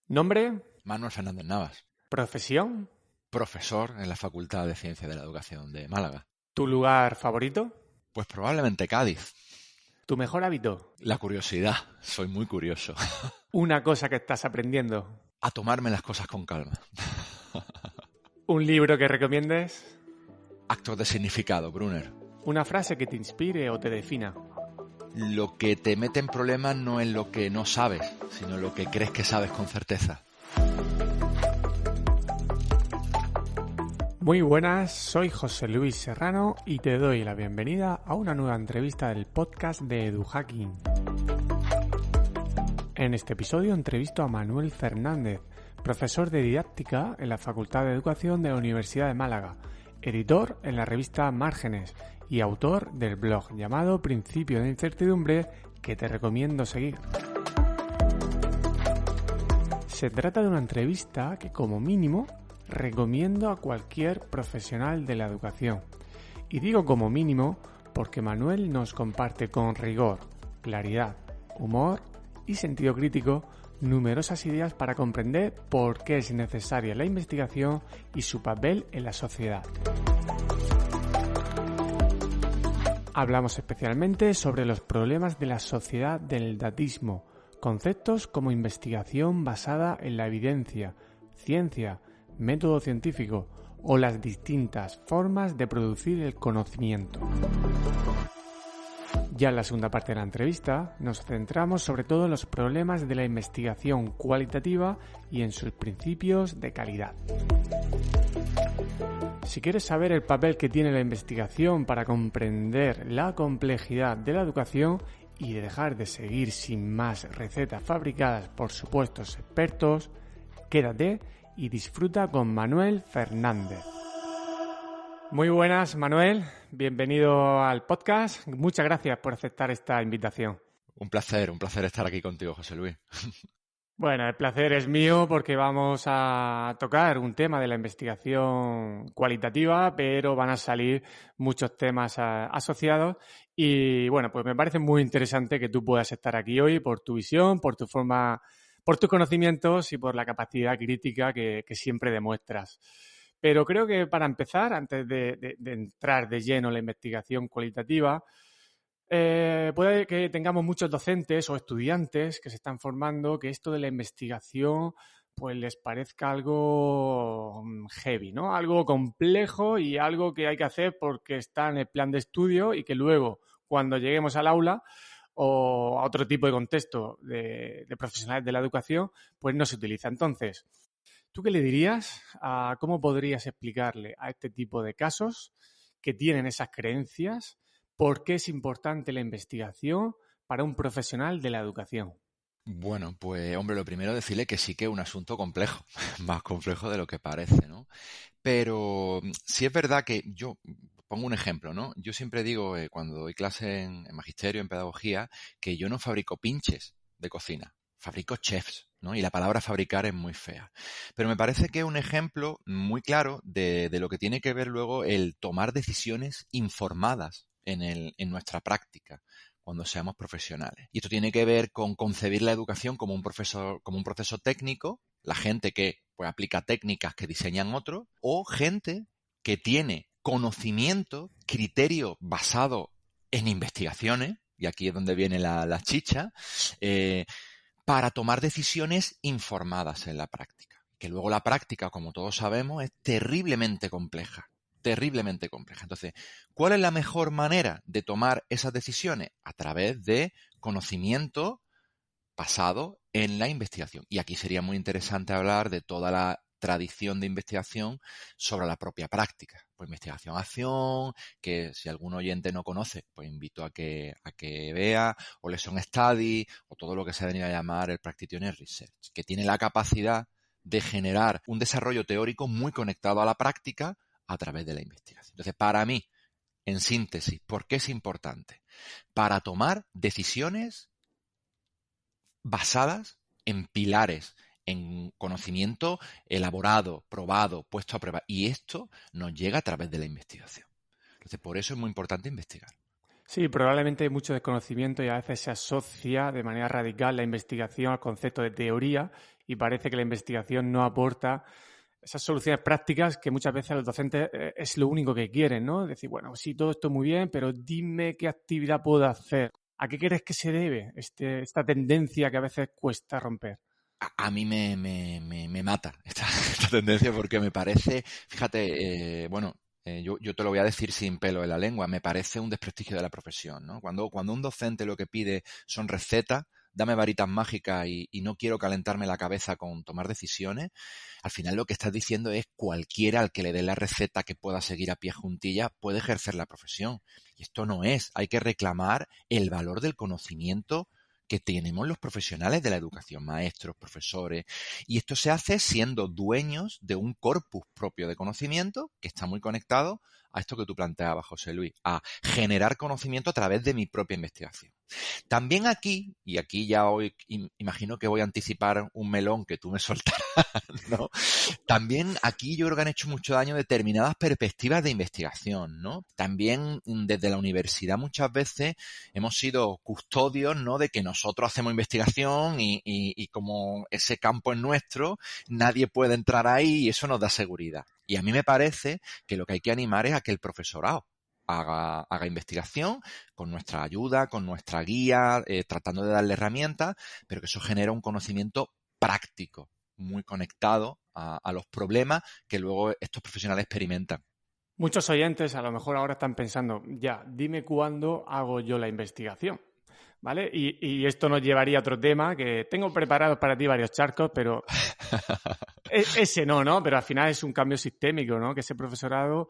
Nombre, Manuel Fernández Navas, profesión, profesor en la Facultad de Ciencias de la Educación de Málaga. tu lugar favorito, Pues probablemente Cádiz. tu mejor hábito, La curiosidad, soy muy curioso. una cosa que estás aprendiendo, A tomarme las cosas con calma. un libro que recomiendes, Actos de significado, Brunner. una frase que te inspire o te defina. Lo que te mete en problemas no es lo que no sabes, sino lo que crees que sabes con certeza. Muy buenas, soy José Luis Serrano y te doy la bienvenida a una nueva entrevista del podcast de EduHacking. En este episodio entrevisto a Manuel Fernández, profesor de didáctica en la Facultad de Educación de la Universidad de Málaga, editor en la revista Márgenes y autor del blog llamado Principio de Incertidumbre, que te recomiendo seguir. Se trata de una entrevista que, como mínimo, recomiendo a cualquier profesional de la educación. Y digo como mínimo porque Manuel nos comparte con rigor, claridad, humor y sentido crítico numerosas ideas para comprender por qué es necesaria la investigación y su papel en la sociedad. Hablamos especialmente sobre los problemas de la sociedad del datismo, conceptos como investigación basada en la evidencia, ciencia, método científico o las distintas formas de producir el conocimiento. Ya en la segunda parte de la entrevista nos centramos sobre todo en los problemas de la investigación cualitativa y en sus principios de calidad. Si quieres saber el papel que tiene la investigación para comprender la complejidad de la educación y dejar de seguir sin más recetas fabricadas por supuestos expertos, quédate y disfruta con Manuel Fernández. Muy buenas, Manuel. Bienvenido al podcast. Muchas gracias por aceptar esta invitación. Un placer estar aquí contigo, José Luis. Bueno, el placer es mío porque vamos a tocar un tema de la investigación cualitativa, pero van a salir muchos temas asociados y bueno, pues me parece muy interesante que tú puedas estar aquí hoy por tu visión, por tu forma, por tus conocimientos y por la capacidad crítica que siempre demuestras. Pero creo que para empezar, antes de entrar de lleno en la investigación cualitativa, puede que tengamos muchos docentes o estudiantes que se están formando que esto de la investigación pues les parezca algo heavy, ¿no? Algo complejo y algo que hay que hacer porque está en el plan de estudio y que luego, cuando lleguemos al aula o a otro tipo de contexto de profesionales de la educación, pues no se utiliza. Entonces, ¿tú qué le dirías a cómo podrías explicarle a este tipo de casos que tienen esas creencias por qué es importante la investigación para un profesional de la educación? Bueno, pues hombre, lo primero decirle que sí que es un asunto complejo, más complejo de lo que parece, ¿no? Pero sí es verdad que yo pongo un ejemplo, ¿no? Yo siempre digo cuando doy clase en magisterio, en pedagogía, que yo no fabrico pinches de cocina, fabrico chefs, ¿no? Y la palabra fabricar es muy fea. Pero me parece que es un ejemplo muy claro de lo que tiene que ver luego el tomar decisiones informadas en nuestra práctica cuando seamos profesionales. Y esto tiene que ver con concebir la educación como un proceso técnico, la gente que pues aplica técnicas que diseñan otros, o gente que tiene conocimiento, criterio basado en investigaciones, y aquí es donde viene la chicha, para tomar decisiones informadas en la práctica. Que luego la práctica, como todos sabemos, es terriblemente compleja. Entonces, ¿cuál es la mejor manera de tomar esas decisiones? A través de conocimiento basado en la investigación. Y aquí sería muy interesante hablar de toda la tradición de investigación sobre la propia práctica. Pues investigación-acción, que si algún oyente no conoce, pues invito a que vea, o lesson study, o todo lo que se ha venido a llamar el practitioner research, que tiene la capacidad de generar un desarrollo teórico muy conectado a la práctica a través de la investigación. Entonces, para mí, en síntesis, ¿por qué es importante? Para tomar decisiones basadas en pilares, en conocimiento elaborado, probado, puesto a prueba. Y esto nos llega a través de la investigación. Entonces, por eso es muy importante investigar. Sí, probablemente hay mucho desconocimiento y a veces se asocia de manera radical la investigación al concepto de teoría y parece que la investigación no aporta esas soluciones prácticas que muchas veces los docentes es lo único que quieren, ¿no? Decir, bueno, sí, todo esto muy bien, pero dime qué actividad puedo hacer. ¿A qué crees que se debe esta tendencia que a veces cuesta romper? A mí me mata esta tendencia porque me parece, fíjate, yo te lo voy a decir sin pelo en la lengua, me parece un desprestigio de la profesión, ¿no? Cuando un docente lo que pide son recetas, dame varitas mágicas y no quiero calentarme la cabeza con tomar decisiones, al final lo que estás diciendo es cualquiera al que le dé la receta que pueda seguir a pie juntillas puede ejercer la profesión. Y esto no es, hay que reclamar el valor del conocimiento que tenemos los profesionales de la educación, maestros, profesores, y esto se hace siendo dueños de un corpus propio de conocimiento que está muy conectado a esto que tú planteabas, José Luis, a generar conocimiento a través de mi propia investigación. También aquí, y aquí ya hoy imagino que voy a anticipar un melón que tú me soltarás, ¿no? También aquí yo creo que han hecho mucho daño determinadas perspectivas de investigación, ¿no? También desde la universidad muchas veces hemos sido custodios, ¿no? De que nosotros hacemos investigación y como ese campo es nuestro, nadie puede entrar ahí y eso nos da seguridad. Y a mí me parece que lo que hay que animar es a que el profesorado haga investigación con nuestra ayuda, con nuestra guía, tratando de darle herramientas, pero que eso genera un conocimiento práctico, muy conectado a los problemas que luego estos profesionales experimentan. Muchos oyentes a lo mejor ahora están pensando, ya, dime cuándo hago yo la investigación, ¿vale? Y esto nos llevaría a otro tema que tengo preparados para ti varios charcos, pero ese no, ¿no? Pero al final es un cambio sistémico, ¿no? Que ese profesorado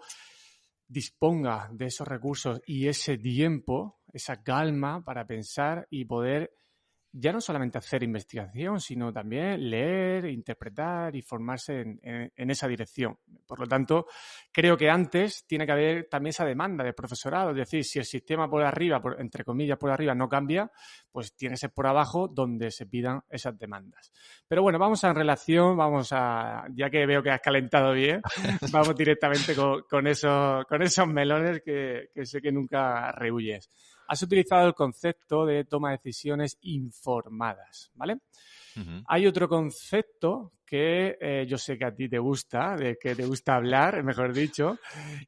disponga de esos recursos y ese tiempo, esa calma para pensar y poder ya no solamente hacer investigación, sino también leer, interpretar y formarse en esa dirección. Por lo tanto, creo que antes tiene que haber también esa demanda de profesorado, es decir, si el sistema por arriba, entre comillas, por arriba no cambia, pues tiene que ser por abajo donde se pidan esas demandas. Pero bueno, ya que veo que has calentado bien, vamos directamente con esos melones que sé que nunca rehuyes. Has utilizado el concepto de toma de decisiones informadas, ¿vale? Uh-huh. Hay otro concepto que yo sé que a ti te gusta, de que te gusta hablar, mejor dicho,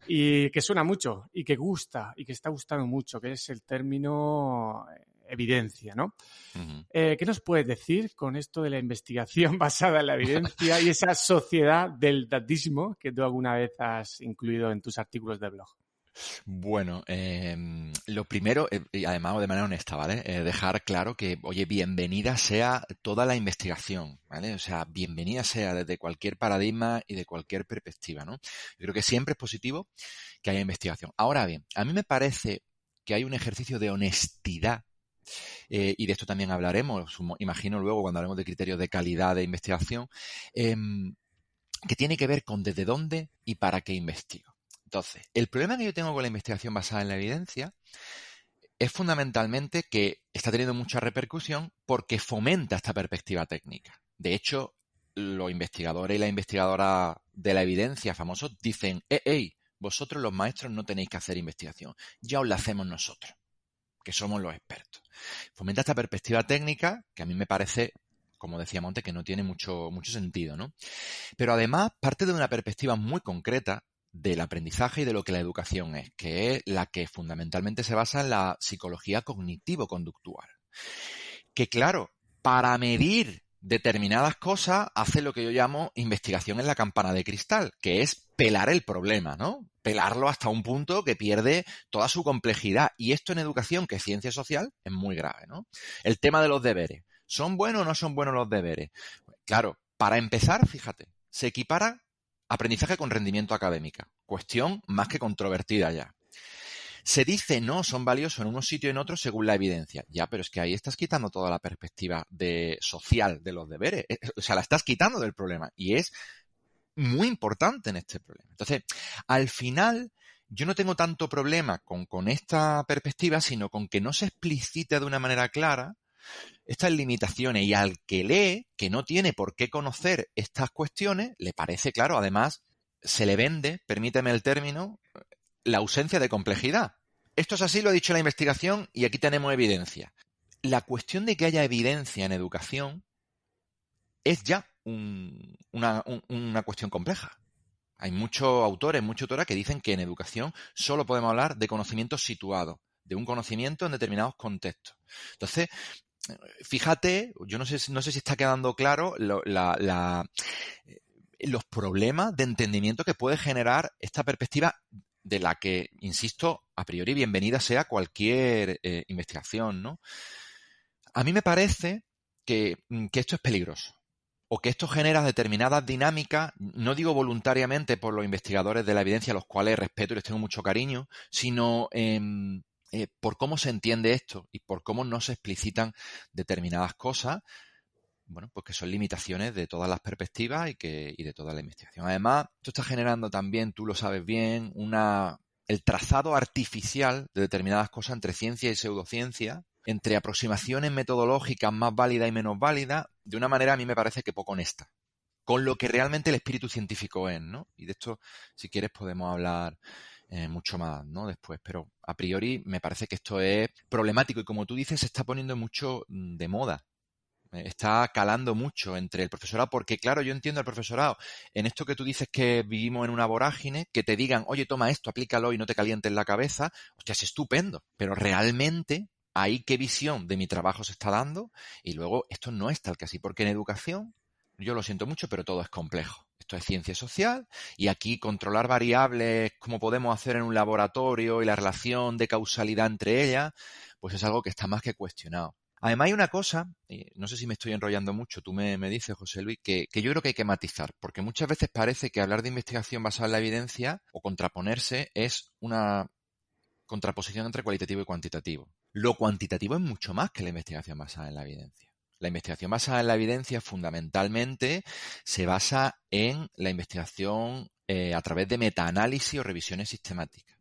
y que suena mucho y que gusta y que está gustando mucho, que es el término evidencia, ¿no? Uh-huh. ¿Qué nos puedes decir con esto de la investigación basada en la evidencia y esa sociedad del datismo que tú alguna vez has incluido en tus artículos de blog? Bueno, lo primero, y además de manera honesta, ¿vale? Dejar claro que, oye, bienvenida sea toda la investigación, ¿vale? O sea, bienvenida sea desde cualquier paradigma y de cualquier perspectiva, ¿no? Yo creo que siempre es positivo que haya investigación. Ahora bien, a mí me parece que hay un ejercicio de honestidad, y de esto también hablaremos, imagino luego cuando hablemos de criterios de calidad de investigación, que tiene que ver con desde dónde y para qué investigo. Entonces, el problema que yo tengo con la investigación basada en la evidencia es fundamentalmente que está teniendo mucha repercusión porque fomenta esta perspectiva técnica. De hecho, los investigadores y las investigadoras de la evidencia famosos dicen, hey, vosotros los maestros no tenéis que hacer investigación, ya os la hacemos nosotros, que somos los expertos. Fomenta esta perspectiva técnica que a mí me parece, como decía Monte, que no tiene mucho sentido, ¿no? Pero además parte de una perspectiva muy concreta del aprendizaje y de lo que la educación es, que es la que fundamentalmente se basa en la psicología cognitivo-conductual. Que claro, para medir determinadas cosas hace lo que yo llamo investigación en la campana de cristal, que es pelar el problema, ¿no? Pelarlo hasta un punto que pierde toda su complejidad. Y esto en educación, que es ciencia social, es muy grave, ¿no? El tema de los deberes. ¿Son buenos o no son buenos los deberes? Claro, para empezar, fíjate, se equipara aprendizaje con rendimiento académico. Cuestión más que controvertida ya. Se dice no, son valiosos en unos sitios y en otros según la evidencia. Ya, pero es que ahí estás quitando toda la perspectiva social de los deberes. O sea, la estás quitando del problema. Y es muy importante en este problema. Entonces, al final, yo no tengo tanto problema con esta perspectiva, sino con que no se explicite de una manera clara estas limitaciones y al que lee, que no tiene por qué conocer estas cuestiones, le parece claro, además, se le vende, permíteme el término, la ausencia de complejidad. esto es así, lo ha dicho la investigación y aquí tenemos evidencia. La cuestión de que haya evidencia en educación es ya una cuestión compleja. Hay muchos autores, muchas autoras que dicen que en educación solo podemos hablar de conocimientos situados, de un conocimiento en determinados contextos. Entonces, fíjate, yo no sé si está quedando claro los problemas de entendimiento que puede generar esta perspectiva de la que, insisto, a priori bienvenida sea cualquier investigación, ¿no? A mí me parece que esto es peligroso o que esto genera determinadas dinámicas, no digo voluntariamente por los investigadores de la evidencia, a los cuales respeto y les tengo mucho cariño, sino por cómo se entiende esto y por cómo no se explicitan determinadas cosas, bueno, pues que son limitaciones de todas las perspectivas y de toda la investigación. Además, esto está generando también, tú lo sabes bien, el trazado artificial de determinadas cosas entre ciencia y pseudociencia, entre aproximaciones metodológicas más válidas y menos válidas, de una manera a mí me parece que poco honesta, con lo que realmente el espíritu científico es, ¿no? Y de esto, si quieres, podemos hablar mucho más, ¿no? Después, pero a priori me parece que esto es problemático y, como tú dices, se está poniendo mucho de moda. Está calando mucho entre el profesorado, porque claro, yo entiendo al profesorado en esto que tú dices que vivimos en una vorágine, que te digan, oye, toma esto, aplícalo y no te calientes la cabeza, hostia, es estupendo, pero realmente ahí qué visión de mi trabajo se está dando, y luego esto no es tal que así, porque en educación, yo lo siento mucho, pero todo es complejo. Esto es ciencia social y aquí controlar variables como podemos hacer en un laboratorio y la relación de causalidad entre ellas, pues es algo que está más que cuestionado. Además hay una cosa, no sé si me estoy enrollando mucho, tú me dices, José Luis, que yo creo que hay que matizar, porque muchas veces parece que hablar de investigación basada en la evidencia o contraponerse es una contraposición entre cualitativo y cuantitativo. Lo cuantitativo es mucho más que la investigación basada en la evidencia. La investigación basada en la evidencia fundamentalmente se basa en la investigación a través de metaanálisis o revisiones sistemáticas,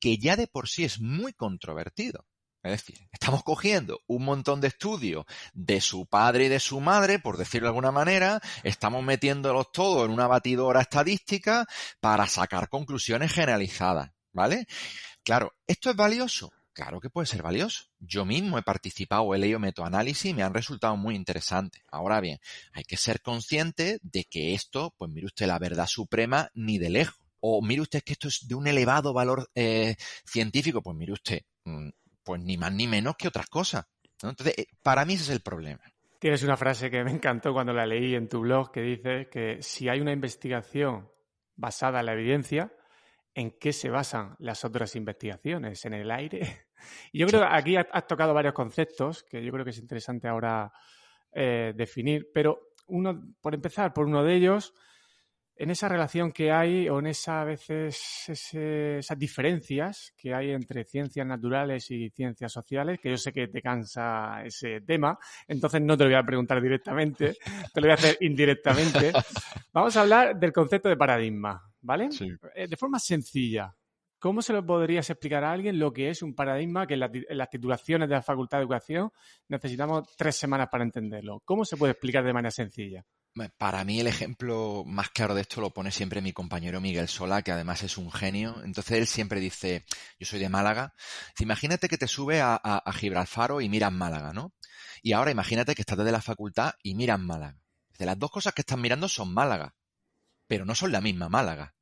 que ya de por sí es muy controvertido. Es decir, estamos cogiendo un montón de estudios de su padre y de su madre, por decirlo de alguna manera, estamos metiéndolos todos en una batidora estadística para sacar conclusiones generalizadas, ¿vale? Claro, ¿esto es valioso? Claro que puede ser valioso. Yo mismo he participado, he leído metoanálisis y me han resultado muy interesantes. Ahora bien, hay que ser consciente de que esto, pues mire usted, la verdad suprema ni de lejos. O mire usted que esto es de un elevado valor científico, pues mire usted, pues ni más ni menos que otras cosas, ¿no? Entonces, para mí ese es el problema. Tienes una frase que me encantó cuando la leí en tu blog que dice que si hay una investigación basada en la evidencia, ¿en qué se basan las otras investigaciones? ¿En el aire? Y yo creo que aquí has tocado varios conceptos que yo creo que es interesante ahora definir, pero por empezar por uno de ellos, en esa relación que hay o en esas diferencias que hay entre ciencias naturales y ciencias sociales, que yo sé que te cansa ese tema, entonces no te lo voy a preguntar directamente, te lo voy a hacer indirectamente. Vamos a hablar del concepto de paradigma, ¿vale? Sí. De forma sencilla, ¿cómo se lo podrías explicar a alguien lo que es un paradigma que en las titulaciones de la Facultad de Educación necesitamos 3 semanas para entenderlo? ¿Cómo se puede explicar de manera sencilla? Para mí el ejemplo más claro de esto lo pone siempre mi compañero Miguel Sola, que además es un genio. Entonces él siempre dice, yo soy de Málaga, dice, imagínate que te subes a Gibraltar y miras Málaga, ¿no? Y ahora imagínate que estás desde la facultad y miras Málaga. Dice, las dos cosas que estás mirando son Málaga, pero no son la misma Málaga,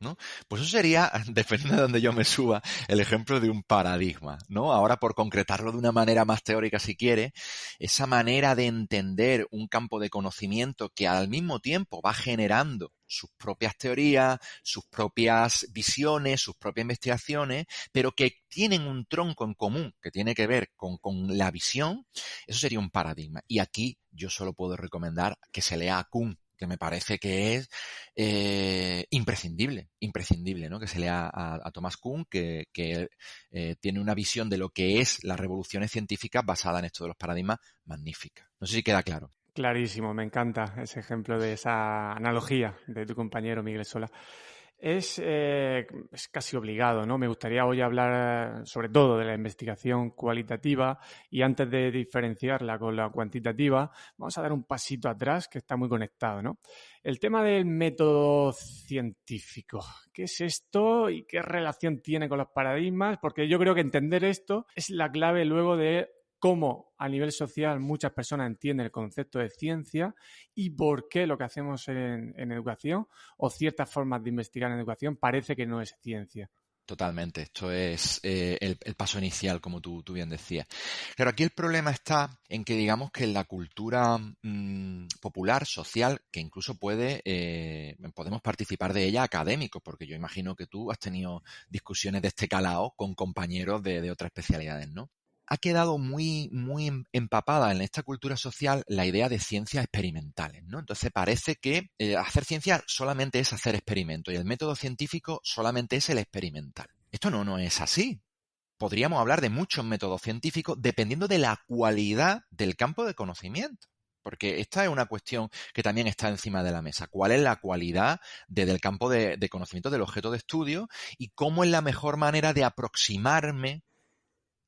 ¿no? Pues eso sería, dependiendo de donde yo me suba, el ejemplo de un paradigma, ¿no? Ahora, por concretarlo de una manera más teórica, si quiere, esa manera de entender un campo de conocimiento que al mismo tiempo va generando sus propias teorías, sus propias visiones, sus propias investigaciones, pero que tienen un tronco en común que tiene que ver con la visión, eso sería un paradigma. Y aquí yo solo puedo recomendar que se lea a Kuhn, que me parece que es imprescindible, ¿no? Que se lea a Thomas Kuhn, que tiene una visión de lo que es las revoluciones científicas basada en esto de los paradigmas magnífica. No sé si queda claro. Clarísimo, me encanta ese ejemplo de esa analogía de tu compañero Miguel Sola. es casi obligado, ¿no? Me gustaría hoy hablar sobre todo de la investigación cualitativa y antes de diferenciarla con la cuantitativa, vamos a dar un pasito atrás que está muy conectado, ¿no? El tema del método científico. ¿Qué es esto y qué relación tiene con los paradigmas? Porque yo creo que entender esto es la clave luego de cómo a nivel social muchas personas entienden el concepto de ciencia y por qué lo que hacemos en educación o ciertas formas de investigar en educación parece que no es ciencia. Totalmente, esto es el paso inicial, como tú bien decías. Claro, aquí el problema está en que digamos que en la cultura popular, social, que incluso podemos participar de ella académicos, porque yo imagino que tú has tenido discusiones de este calado con compañeros de otras especialidades, ¿no? Ha quedado muy empapada en esta cultura social la idea de ciencias experimentales, ¿no? Entonces parece que hacer ciencia solamente es hacer experimentos y el método científico solamente es el experimental. Esto no es así. Podríamos hablar de muchos métodos científicos dependiendo de la cualidad del campo de conocimiento. Porque esta es una cuestión que también está encima de la mesa. ¿Cuál es la cualidad del campo de conocimiento del objeto de estudio y cómo es la mejor manera de aproximarme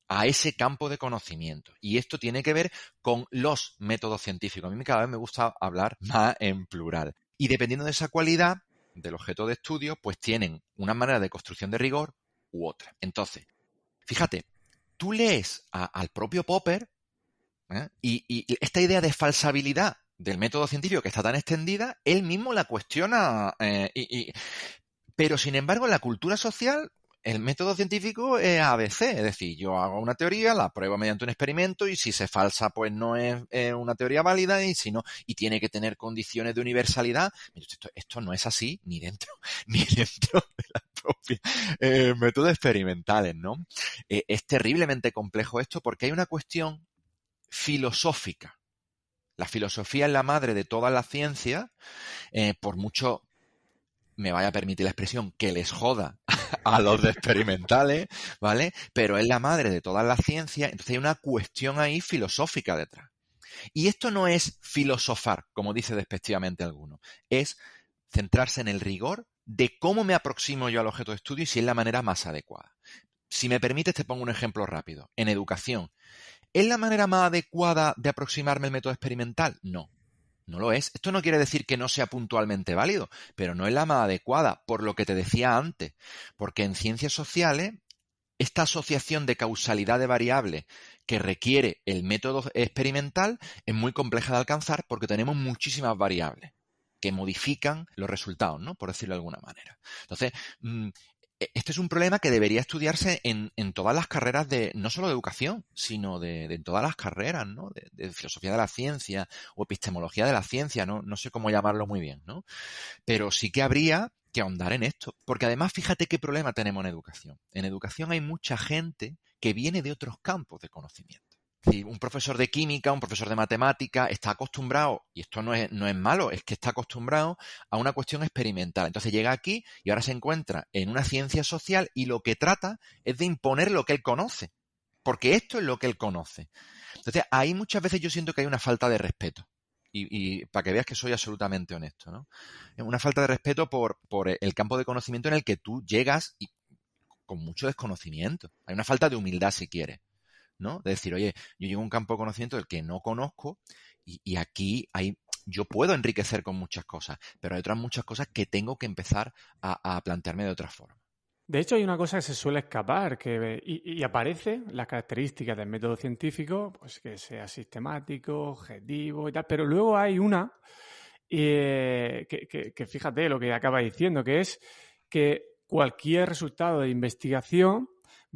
a ese campo de conocimiento? Y esto tiene que ver con los métodos científicos. A mí cada vez me gusta hablar más en plural. Y dependiendo de esa cualidad del objeto de estudio, pues tienen una manera de construcción de rigor u otra. Entonces, fíjate, tú lees al propio Popper, y esta idea de falsabilidad del método científico que está tan extendida, él mismo la cuestiona, pero sin embargo en la cultura social el método científico es ABC, es decir, yo hago una teoría, la pruebo mediante un experimento y si se falsa, pues no es una teoría válida y si no, y tiene que tener condiciones de universalidad. Esto no es así ni dentro, ni dentro de las propias métodos experimentales, ¿no? Es terriblemente complejo esto porque hay una cuestión filosófica. La filosofía es la madre de toda la ciencia, por mucho me vaya a permitir la expresión, que les joda a los de experimentales, ¿vale? Pero es la madre de toda la ciencia, entonces hay una cuestión ahí filosófica detrás. Y esto no es filosofar, como dice despectivamente alguno, es centrarse en el rigor de cómo me aproximo yo al objeto de estudio y si es la manera más adecuada. Si me permites, te pongo un ejemplo rápido. En educación, ¿es la manera más adecuada de aproximarme al método experimental? No. No lo es. Esto no quiere decir que no sea puntualmente válido, pero no es la más adecuada, por lo que te decía antes. Porque en ciencias sociales, esta asociación de causalidad de variables que requiere el método experimental es muy compleja de alcanzar porque tenemos muchísimas variables que modifican los resultados, ¿no? Por decirlo de alguna manera. Entonces, este es un problema que debería estudiarse en todas las carreras no solo de educación, sino de todas las carreras, ¿no? De filosofía de la ciencia o epistemología de la ciencia, ¿no? No sé cómo llamarlo muy bien, ¿no? Pero sí que habría que ahondar en esto. Porque además, fíjate qué problema tenemos en educación. En educación hay mucha gente que viene de otros campos de conocimiento. Si un profesor de química, un profesor de matemática está acostumbrado, y esto no es malo, es que está acostumbrado a una cuestión experimental. Entonces llega aquí y ahora se encuentra en una ciencia social y lo que trata es de imponer lo que él conoce, porque esto es lo que él conoce. Entonces ahí muchas veces yo siento que hay una falta de respeto. Y para que veas que soy absolutamente honesto, ¿no? Una falta de respeto por el campo de conocimiento en el que tú llegas y con mucho desconocimiento. Hay una falta de humildad, si quieres, ¿no? De decir, oye, yo llego a un campo de conocimiento del que no conozco y aquí yo puedo enriquecer con muchas cosas, pero hay otras muchas cosas que tengo que empezar a plantearme de otra forma. De hecho, hay una cosa que se suele escapar y aparece las características del método científico, pues que sea sistemático, objetivo y tal, pero luego hay una que fíjate lo que acaba diciendo, que es que cualquier resultado de investigación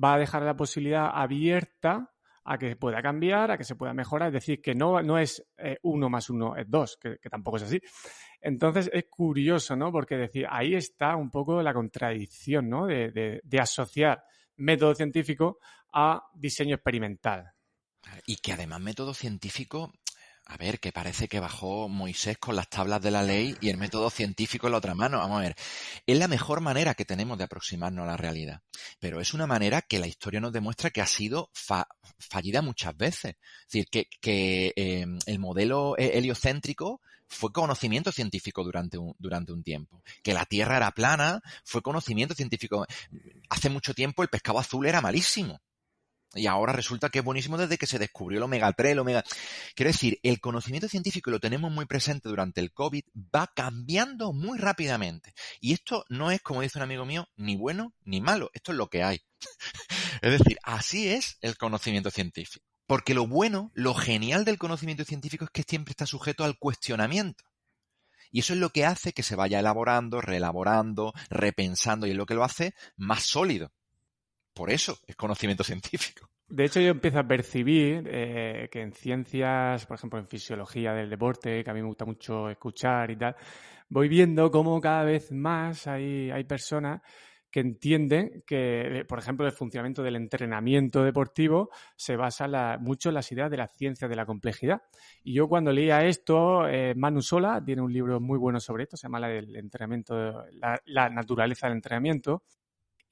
va a dejar la posibilidad abierta a que pueda cambiar, a que se pueda mejorar, es decir, que no es 1 más 1 es 2, que tampoco es así. Entonces es curioso, ¿no? Porque decir, ahí está un poco la contradicción, ¿no? De asociar método científico a diseño experimental. Y que además método científico, a ver, que parece que bajó Moisés con las tablas de la ley y el método científico en la otra mano. Vamos a ver, es la mejor manera que tenemos de aproximarnos a la realidad, pero es una manera que la historia nos demuestra que ha sido fallida muchas veces. Es decir, que el modelo heliocéntrico fue conocimiento científico durante un tiempo. Que la Tierra era plana fue conocimiento científico. Hace mucho tiempo el pescado azul era malísimo. Y ahora resulta que es buenísimo desde que se descubrió el omega 3, el omega... Quiero decir, el conocimiento científico, y lo tenemos muy presente durante el COVID, va cambiando muy rápidamente. Y esto no es, como dice un amigo mío, ni bueno ni malo. Esto es lo que hay. Es decir, así es el conocimiento científico. Porque lo bueno, lo genial del conocimiento científico es que siempre está sujeto al cuestionamiento. Y eso es lo que hace que se vaya elaborando, reelaborando, repensando, y es lo que lo hace más sólido. Por eso es conocimiento científico. De hecho, yo empiezo a percibir que en ciencias, por ejemplo, en fisiología del deporte, que a mí me gusta mucho escuchar y tal, voy viendo cómo cada vez más hay personas que entienden que, por ejemplo, el funcionamiento del entrenamiento deportivo se basa mucho en las ideas de las ciencias de la complejidad. Y yo cuando leía esto, Manu Sola tiene un libro muy bueno sobre esto, se llama el entrenamiento, la naturaleza del entrenamiento.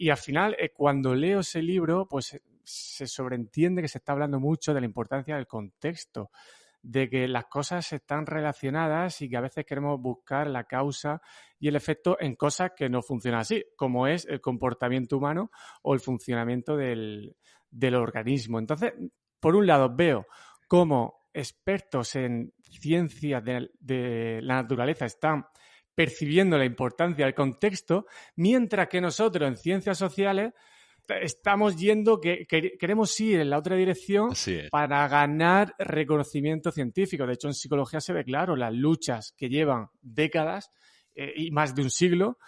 Y al final, cuando leo ese libro, pues se sobreentiende que se está hablando mucho de la importancia del contexto, de que las cosas están relacionadas y que a veces queremos buscar la causa y el efecto en cosas que no funcionan así, como es el comportamiento humano o el funcionamiento del organismo. Entonces, por un lado, veo cómo expertos en ciencias de la naturaleza están percibiendo la importancia del contexto, mientras que nosotros en ciencias sociales estamos yendo, queremos ir en la otra dirección para ganar reconocimiento científico. De hecho, en psicología se ve claro las luchas que llevan décadas y más de un siglo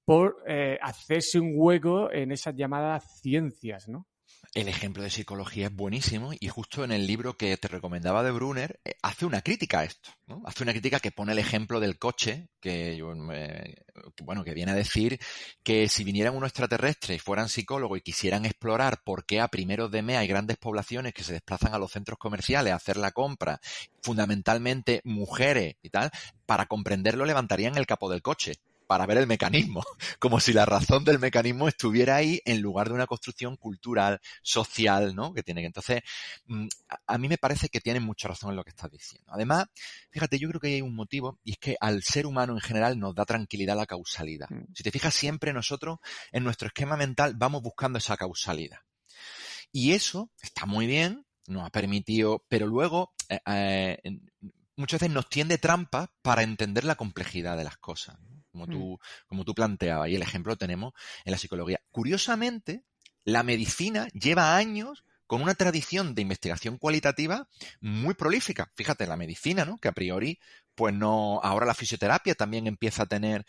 por hacerse un hueco en esas llamadas ciencias, ¿no? El ejemplo de psicología es buenísimo y justo en el libro que te recomendaba de Brunner hace una crítica a esto, ¿no? Hace una crítica que pone el ejemplo del coche, que viene a decir que si vinieran unos extraterrestres y fueran psicólogos y quisieran explorar por qué a primeros de mes hay grandes poblaciones que se desplazan a los centros comerciales a hacer la compra, fundamentalmente mujeres y tal, para comprenderlo levantarían el capó del coche para ver el mecanismo, como si la razón del mecanismo estuviera ahí en lugar de una construcción cultural, social, ¿no? Que tiene que. Entonces, a mí me parece que tienes mucha razón en lo que estás diciendo. Además, fíjate, yo creo que hay un motivo y es que al ser humano en general nos da tranquilidad la causalidad. Si te fijas, siempre nosotros en nuestro esquema mental vamos buscando esa causalidad. Y eso está muy bien, nos ha permitido, pero luego muchas veces nos tiende trampas para entender la complejidad de las cosas, ¿no? Como tú planteabas, y el ejemplo lo tenemos en la psicología. Curiosamente, la medicina lleva años con una tradición de investigación cualitativa muy prolífica. Fíjate, la medicina, ¿no? Que a priori, pues no, ahora la fisioterapia también empieza a tener,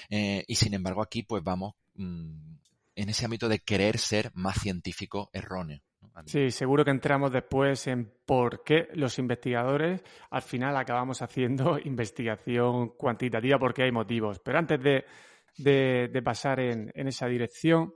y sin embargo aquí pues vamos en ese ámbito de querer ser más científico erróneo. Sí, seguro que entramos después en por qué los investigadores al final acabamos haciendo investigación cuantitativa, porque hay motivos. Pero antes de pasar en esa dirección,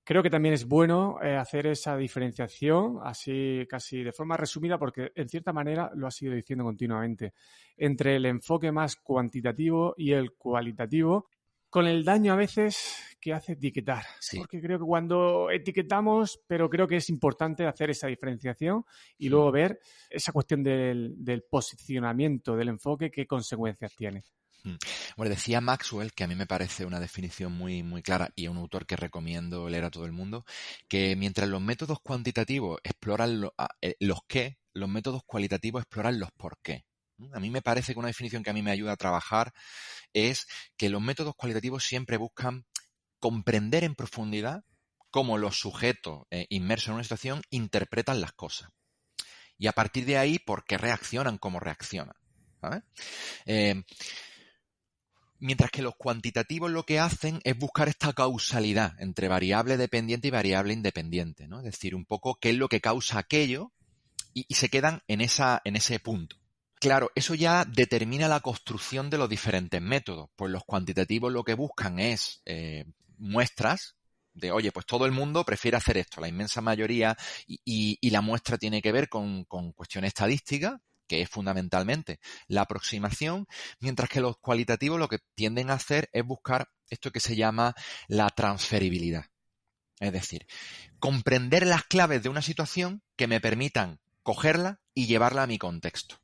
creo que también es bueno hacer esa diferenciación, así casi de forma resumida, porque en cierta manera lo has ido diciendo continuamente, entre el enfoque más cuantitativo y el cualitativo, con el daño a veces que hace etiquetar. Sí. Porque creo que cuando etiquetamos, pero creo que es importante hacer esa diferenciación y luego ver esa cuestión del posicionamiento del enfoque, qué consecuencias tiene. Bueno, decía Maxwell, que a mí me parece una definición muy, muy clara y un autor que recomiendo leer a todo el mundo, que mientras los métodos cuantitativos exploran los qué, los métodos cualitativos exploran los por qué. A mí me parece que una definición que a mí me ayuda a trabajar es que los métodos cualitativos siempre buscan comprender en profundidad cómo los sujetos inmersos en una situación interpretan las cosas. Y a partir de ahí, por qué reaccionan como reaccionan. ¿Sabes? Mientras que los cuantitativos lo que hacen es buscar esta causalidad entre variable dependiente y variable independiente, ¿no? Es decir, un poco qué es lo que causa aquello y se quedan en ese punto. Claro, eso ya determina la construcción de los diferentes métodos. Pues los cuantitativos lo que buscan es muestras de, oye, pues todo el mundo prefiere hacer esto, la inmensa mayoría, y la muestra tiene que ver con cuestiones estadísticas, que es fundamentalmente la aproximación, mientras que los cualitativos lo que tienden a hacer es buscar esto que se llama la transferibilidad. Es decir, comprender las claves de una situación que me permitan cogerla y llevarla a mi contexto.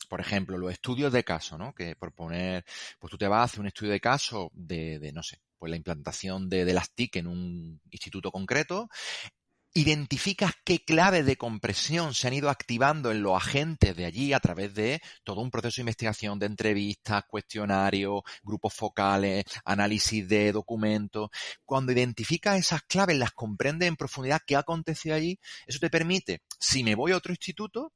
Por ejemplo, los estudios de caso, ¿no? Que por poner, pues tú te vas a hacer un estudio de caso de no sé, pues la implantación de las TIC en un instituto concreto, identificas qué claves de compresión se han ido activando en los agentes de allí a través de todo un proceso de investigación, de entrevistas, cuestionarios, grupos focales, análisis de documentos. Cuando identificas esas claves, las comprendes en profundidad qué ha acontecido allí, eso te permite, si me voy a otro instituto,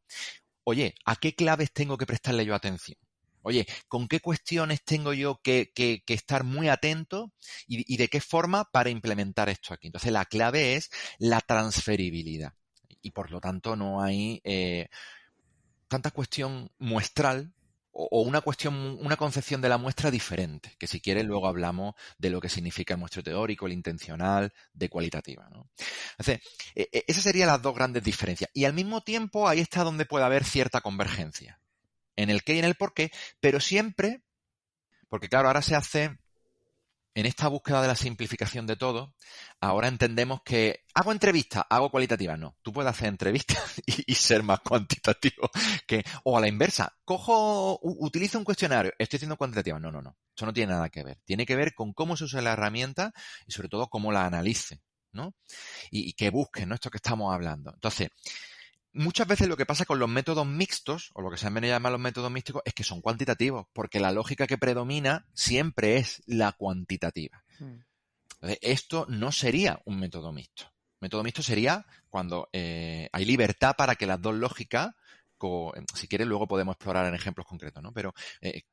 oye, ¿a qué claves tengo que prestarle yo atención? Oye, ¿con qué cuestiones tengo yo que estar muy atento y de qué forma para implementar esto aquí? Entonces, la clave es la transferibilidad y, por lo tanto, no hay tanta cuestión muestral o una concepción de la muestra diferente, que si quieres luego hablamos de lo que significa el muestreo teórico, el intencional, de cualitativa, ¿no? Entonces, esas serían las dos grandes diferencias. Y al mismo tiempo, ahí está donde puede haber cierta convergencia. En el qué y en el por qué, pero siempre, porque claro, ahora se hace, en esta búsqueda de la simplificación de todo, ahora entendemos que hago entrevistas, hago cualitativas. No, tú puedes hacer entrevistas y ser más cuantitativo. O a la inversa, utilizo un cuestionario, estoy haciendo cuantitativa. No. Eso no tiene nada que ver. Tiene que ver con cómo se usa la herramienta y sobre todo cómo la analice, ¿no? Y que busque, ¿no? Esto que estamos hablando. Entonces, muchas veces lo que pasa con los métodos mixtos, o lo que se han venido a llamar los métodos místicos, es que son cuantitativos, porque la lógica que predomina siempre es la cuantitativa. Entonces, esto no sería un método mixto. Un método mixto sería cuando hay libertad para que las dos lógicas, si quieres luego podemos explorar en ejemplos concretos, ¿no? Pero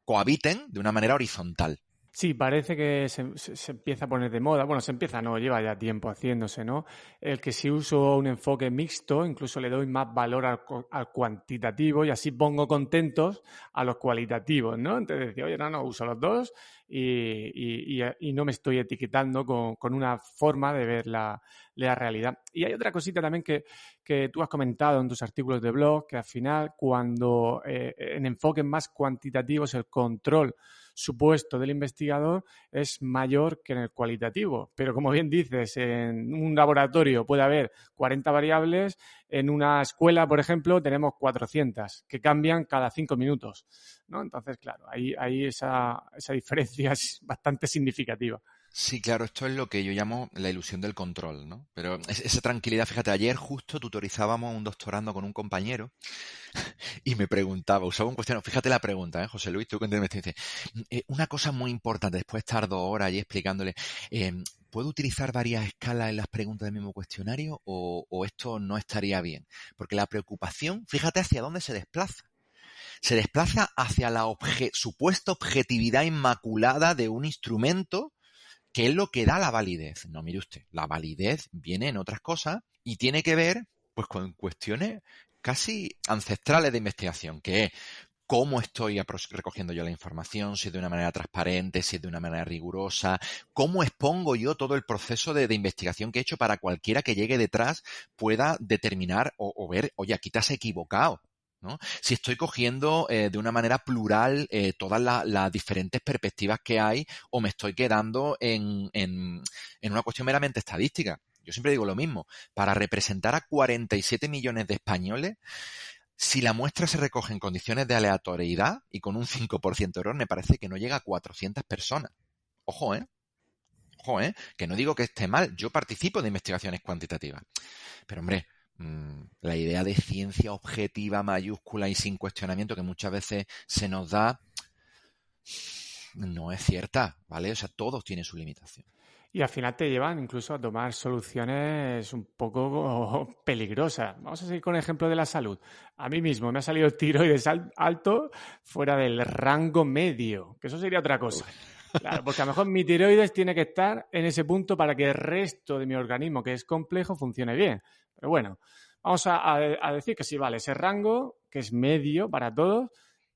cohabiten de una manera horizontal. Sí, parece que se empieza a poner de moda. Bueno, no, lleva ya tiempo haciéndose, ¿no? El que si uso un enfoque mixto, incluso le doy más valor al cuantitativo y así pongo contentos a los cualitativos, ¿no? Entonces decía, oye, no, uso los dos y no me estoy etiquetando con una forma de ver la realidad. Y hay otra cosita también que tú has comentado en tus artículos de blog, que al final cuando en enfoques más cuantitativos el control supuesto del investigador es mayor que en el cualitativo. Pero como bien dices, en un laboratorio puede haber 40 variables, en una escuela, por ejemplo, tenemos 400 que cambian cada 5 minutos, ¿no? Entonces, claro, ahí esa diferencia es bastante significativa. Sí, claro, esto es lo que yo llamo la ilusión del control, ¿no? Pero esa tranquilidad, fíjate, ayer justo tutorizábamos un doctorando con un compañero y me preguntaba, usaba un cuestionario, fíjate la pregunta, José Luis, tú que me dices, una cosa muy importante, después de estar 2 horas allí explicándole, ¿puedo utilizar varias escalas en las preguntas del mismo cuestionario o esto no estaría bien? Porque la preocupación, fíjate hacia dónde se desplaza. Se desplaza hacia la supuesta objetividad inmaculada de un instrumento que es lo que da la validez. No, mire usted, la validez viene en otras cosas y tiene que ver pues con cuestiones casi ancestrales de investigación, que es cómo estoy recogiendo yo la información, si es de una manera transparente, si es de una manera rigurosa, cómo expongo yo todo el proceso de investigación que he hecho para cualquiera que llegue detrás pueda determinar o ver, oye, aquí te has equivocado, ¿no? Si estoy cogiendo de una manera plural todas las diferentes perspectivas que hay o me estoy quedando en una cuestión meramente estadística. Yo siempre digo lo mismo, para representar a 47 millones de españoles, si la muestra se recoge en condiciones de aleatoriedad y con un 5% de error, me parece que no llega a 400 personas. Ojo, Ojo, que no digo que esté mal, yo participo de investigaciones cuantitativas. Pero, hombre, la idea de ciencia objetiva, mayúscula y sin cuestionamiento que muchas veces se nos da, no es cierta, ¿vale? O sea, todos tienen su limitación. Y al final te llevan incluso a tomar soluciones un poco peligrosas. Vamos a seguir con el ejemplo de la salud. A mí mismo me ha salido tiroides alto fuera del rango medio, que eso sería otra cosa. Claro, porque a lo mejor mi tiroides tiene que estar en ese punto para que el resto de mi organismo, que es complejo, funcione bien. Pero bueno, vamos a decir que sí, vale, ese rango, que es medio para todos,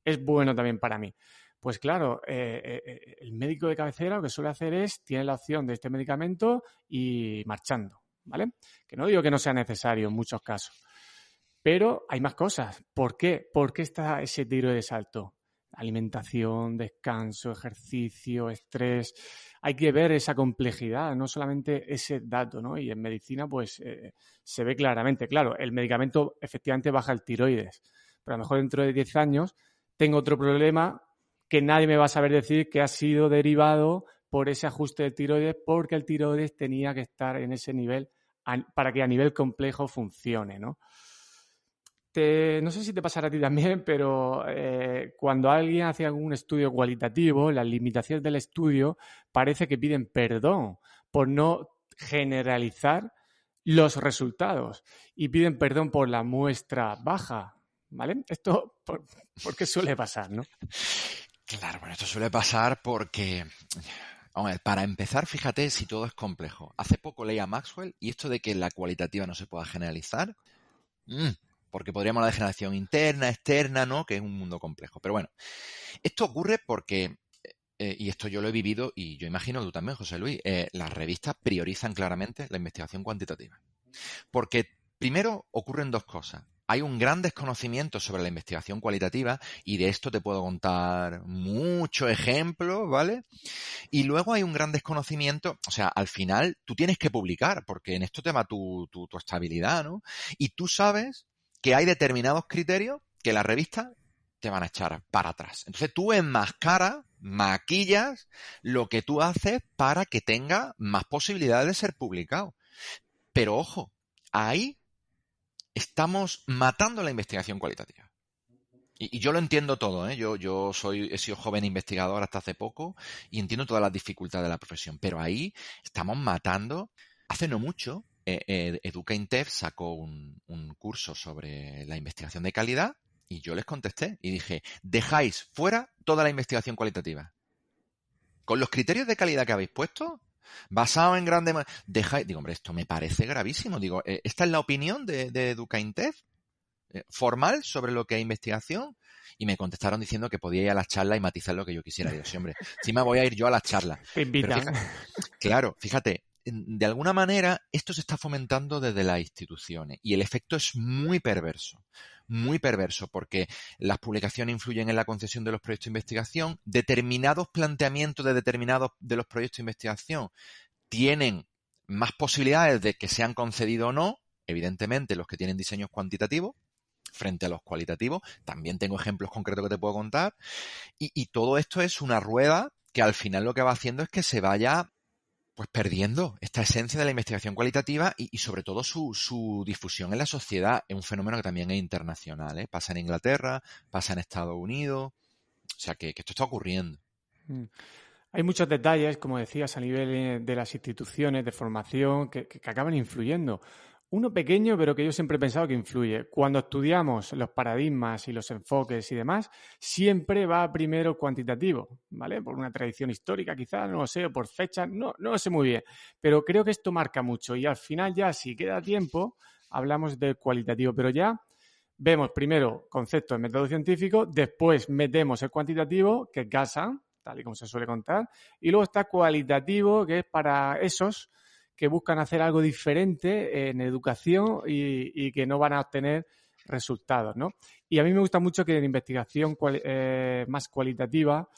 es bueno también para mí. Pues claro, el médico de cabecera lo que suele hacer es, tiene la opción de este medicamento y marchando, ¿vale? Que no digo que no sea necesario en muchos casos. Pero hay más cosas. ¿Por qué? ¿Por qué está ese tiroides alto? Alimentación, descanso, ejercicio, estrés. Hay que ver esa complejidad, no solamente ese dato, ¿no? Y en medicina, pues, se ve claramente. Claro, el medicamento efectivamente baja el tiroides, pero a lo mejor dentro de 10 años tengo otro problema que nadie me va a saber decir que ha sido derivado por ese ajuste del tiroides, porque el tiroides tenía que estar en ese nivel para que a nivel complejo funcione, ¿no? No sé si te pasará a ti también, pero cuando alguien hace algún estudio cualitativo, las limitaciones del estudio parece que piden perdón por no generalizar los resultados y piden perdón por la muestra baja, ¿vale? Esto, ¿por qué suele pasar, no? Claro, bueno, esto suele pasar porque, vamos a ver, para empezar, fíjate si todo es complejo. Hace poco leí a Maxwell y esto de que la cualitativa no se pueda generalizar, porque podríamos hablar de generación interna, externa, ¿no? Que es un mundo complejo. Pero bueno, esto ocurre porque, y esto yo lo he vivido y yo imagino tú también, José Luis, las revistas priorizan claramente la investigación cuantitativa. Porque primero ocurren dos cosas. Hay un gran desconocimiento sobre la investigación cualitativa y de esto te puedo contar muchos ejemplos, ¿vale? Y luego hay un gran desconocimiento, o sea, al final tú tienes que publicar porque en esto te va tu estabilidad, ¿no? Y tú sabes que hay determinados criterios que las revistas te van a echar para atrás. Entonces tú enmascaras, maquillas lo que tú haces para que tenga más posibilidades de ser publicado. Pero ojo, ahí estamos matando la investigación cualitativa. Y yo lo entiendo todo, ¿eh? Yo he sido joven investigador hasta hace poco y entiendo todas las dificultades de la profesión, pero ahí estamos matando. Hace no mucho, EducaINTEF sacó un curso sobre la investigación de calidad y yo les contesté y dije, dejáis fuera toda la investigación cualitativa. Con los criterios de calidad que habéis puesto, basado en grandes... Digo, hombre, esto me parece gravísimo. Digo, ¿esta es la opinión de EducaINTEF? Formal sobre lo que es investigación, y me contestaron diciendo que podía ir a las charlas y matizar lo que yo quisiera. Digo, sí, hombre, sí me voy a ir yo a las charlas. Te invitan. Pero claro, fíjate, de alguna manera esto se está fomentando desde las instituciones y el efecto es muy perverso porque las publicaciones influyen en la concesión de los proyectos de investigación, determinados planteamientos de determinados de los proyectos de investigación tienen más posibilidades de que sean concedidos o no, evidentemente los que tienen diseños cuantitativos, frente a los cualitativos. También tengo ejemplos concretos que te puedo contar. Y todo esto es una rueda que al final lo que va haciendo es que se vaya pues perdiendo esta esencia de la investigación cualitativa y sobre todo su difusión en la sociedad. Es un fenómeno que también es internacional, ¿eh? Pasa en Inglaterra, pasa en Estados Unidos. O sea que esto está ocurriendo. Hay muchos detalles, como decías, a nivel de las instituciones de formación que acaban influyendo. Uno pequeño, pero que yo siempre he pensado que influye. Cuando estudiamos los paradigmas y los enfoques y demás, siempre va primero cuantitativo, ¿vale? Por una tradición histórica, quizás, no lo sé, o por fechas, no lo sé muy bien. Pero creo que esto marca mucho y al final ya, si queda tiempo, hablamos del cualitativo, pero ya vemos primero conceptos de método científico, después metemos el cuantitativo, que es GASA, tal y como se suele contar, y luego está cualitativo, que es para esos que buscan hacer algo diferente en educación y que no van a obtener resultados, ¿no? Y a mí me gusta mucho que en investigación más cualitativa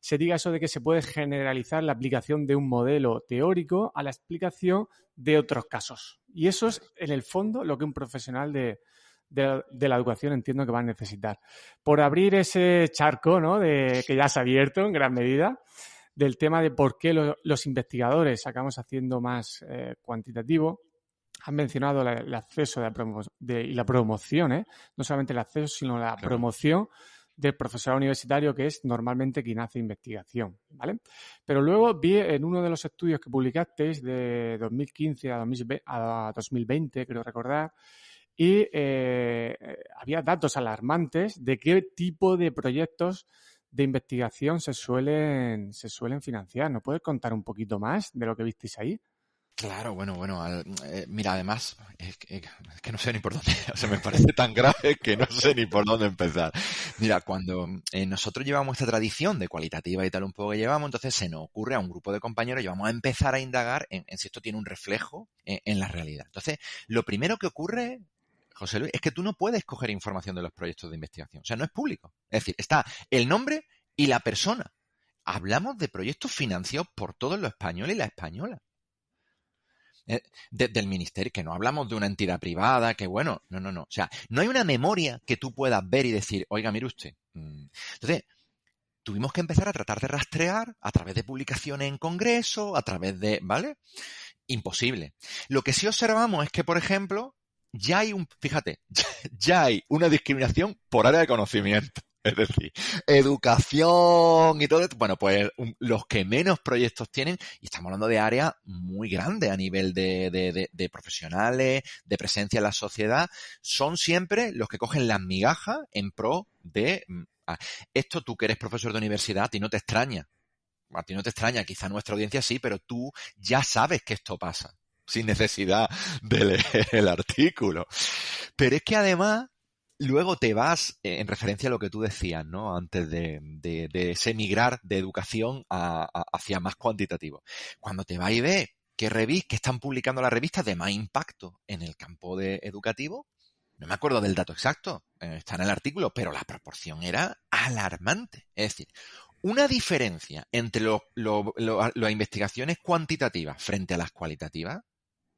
se diga eso de que se puede generalizar la aplicación de un modelo teórico a la explicación de otros casos. Y eso es, en el fondo, lo que un profesional de la educación entiendo que va a necesitar. Por abrir ese charco, ¿no? Que ya se ha abierto en gran medida, del tema de por qué los investigadores acabamos haciendo más cuantitativo. Han mencionado el acceso y la promoción, no solamente el acceso, sino la promoción del profesorado universitario, que es normalmente quien hace investigación, ¿vale? Pero luego vi en uno de los estudios que publicasteis de 2015 a 2020, creo recordar, y había datos alarmantes de qué tipo de proyectos de investigación se suelen financiar. ¿Nos puedes contar un poquito más de lo que visteis ahí? Claro, bueno, mira, además, es que no sé ni por dónde, o sea, me parece tan grave que no sé ni por dónde empezar. Mira, cuando nosotros llevamos esta tradición de cualitativa y tal un poco que llevamos, entonces se nos ocurre a un grupo de compañeros y vamos a empezar a indagar en si esto tiene un reflejo en la realidad. Entonces, lo primero que ocurre, José Luis, es que tú no puedes coger información de los proyectos de investigación. O sea, no es público. Es decir, está el nombre y la persona. Hablamos de proyectos financiados por todos los españoles y la española. Del ministerio, que no hablamos de una entidad privada, que bueno, no. O sea, no hay una memoria que tú puedas ver y decir, oiga, mire usted. Entonces, tuvimos que empezar a tratar de rastrear a través de publicaciones en congreso, a través de, ¿vale? Imposible. Lo que sí observamos es que, por ejemplo, fíjate, ya hay una discriminación por área de conocimiento. Es decir, educación y todo esto. Bueno, pues los que menos proyectos tienen, y estamos hablando de áreas muy grandes a nivel de profesionales, de presencia en la sociedad, son siempre los que cogen las migajas en pro de... Esto tú que eres profesor de universidad, a ti no te extraña. A ti no te extraña, quizá nuestra audiencia sí, pero tú ya sabes que esto pasa, sin necesidad de leer el artículo. Pero es que además... Luego te vas, en referencia a lo que tú decías, ¿no? Antes de ese migrar de educación hacia más cuantitativo. Cuando te vas y ves que están publicando las revistas de más impacto en el campo educativo, no me acuerdo del dato exacto, está en el artículo, pero la proporción era alarmante. Es decir, una diferencia entre las investigaciones cuantitativas frente a las cualitativas,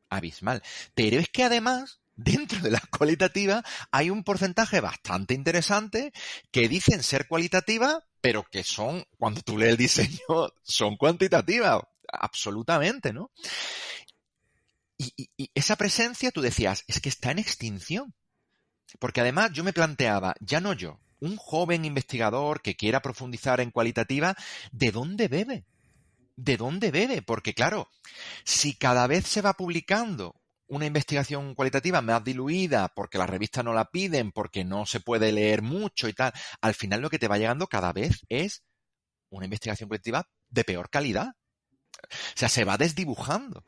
abismal. Pero es que además, dentro de las cualitativas, hay un porcentaje bastante interesante que dicen ser cualitativas, pero que son, cuando tú lees el diseño, son cuantitativas. Absolutamente, ¿no? Y esa presencia, tú decías, es que está en extinción. Porque además yo me planteaba, ya no yo, un joven investigador que quiera profundizar en cualitativa, ¿de dónde bebe? ¿De dónde bebe? Porque claro, si cada vez se va publicando una investigación cualitativa más diluida, porque las revistas no la piden, porque no se puede leer mucho y tal, al final lo que te va llegando cada vez es una investigación cualitativa de peor calidad. O sea, se va desdibujando.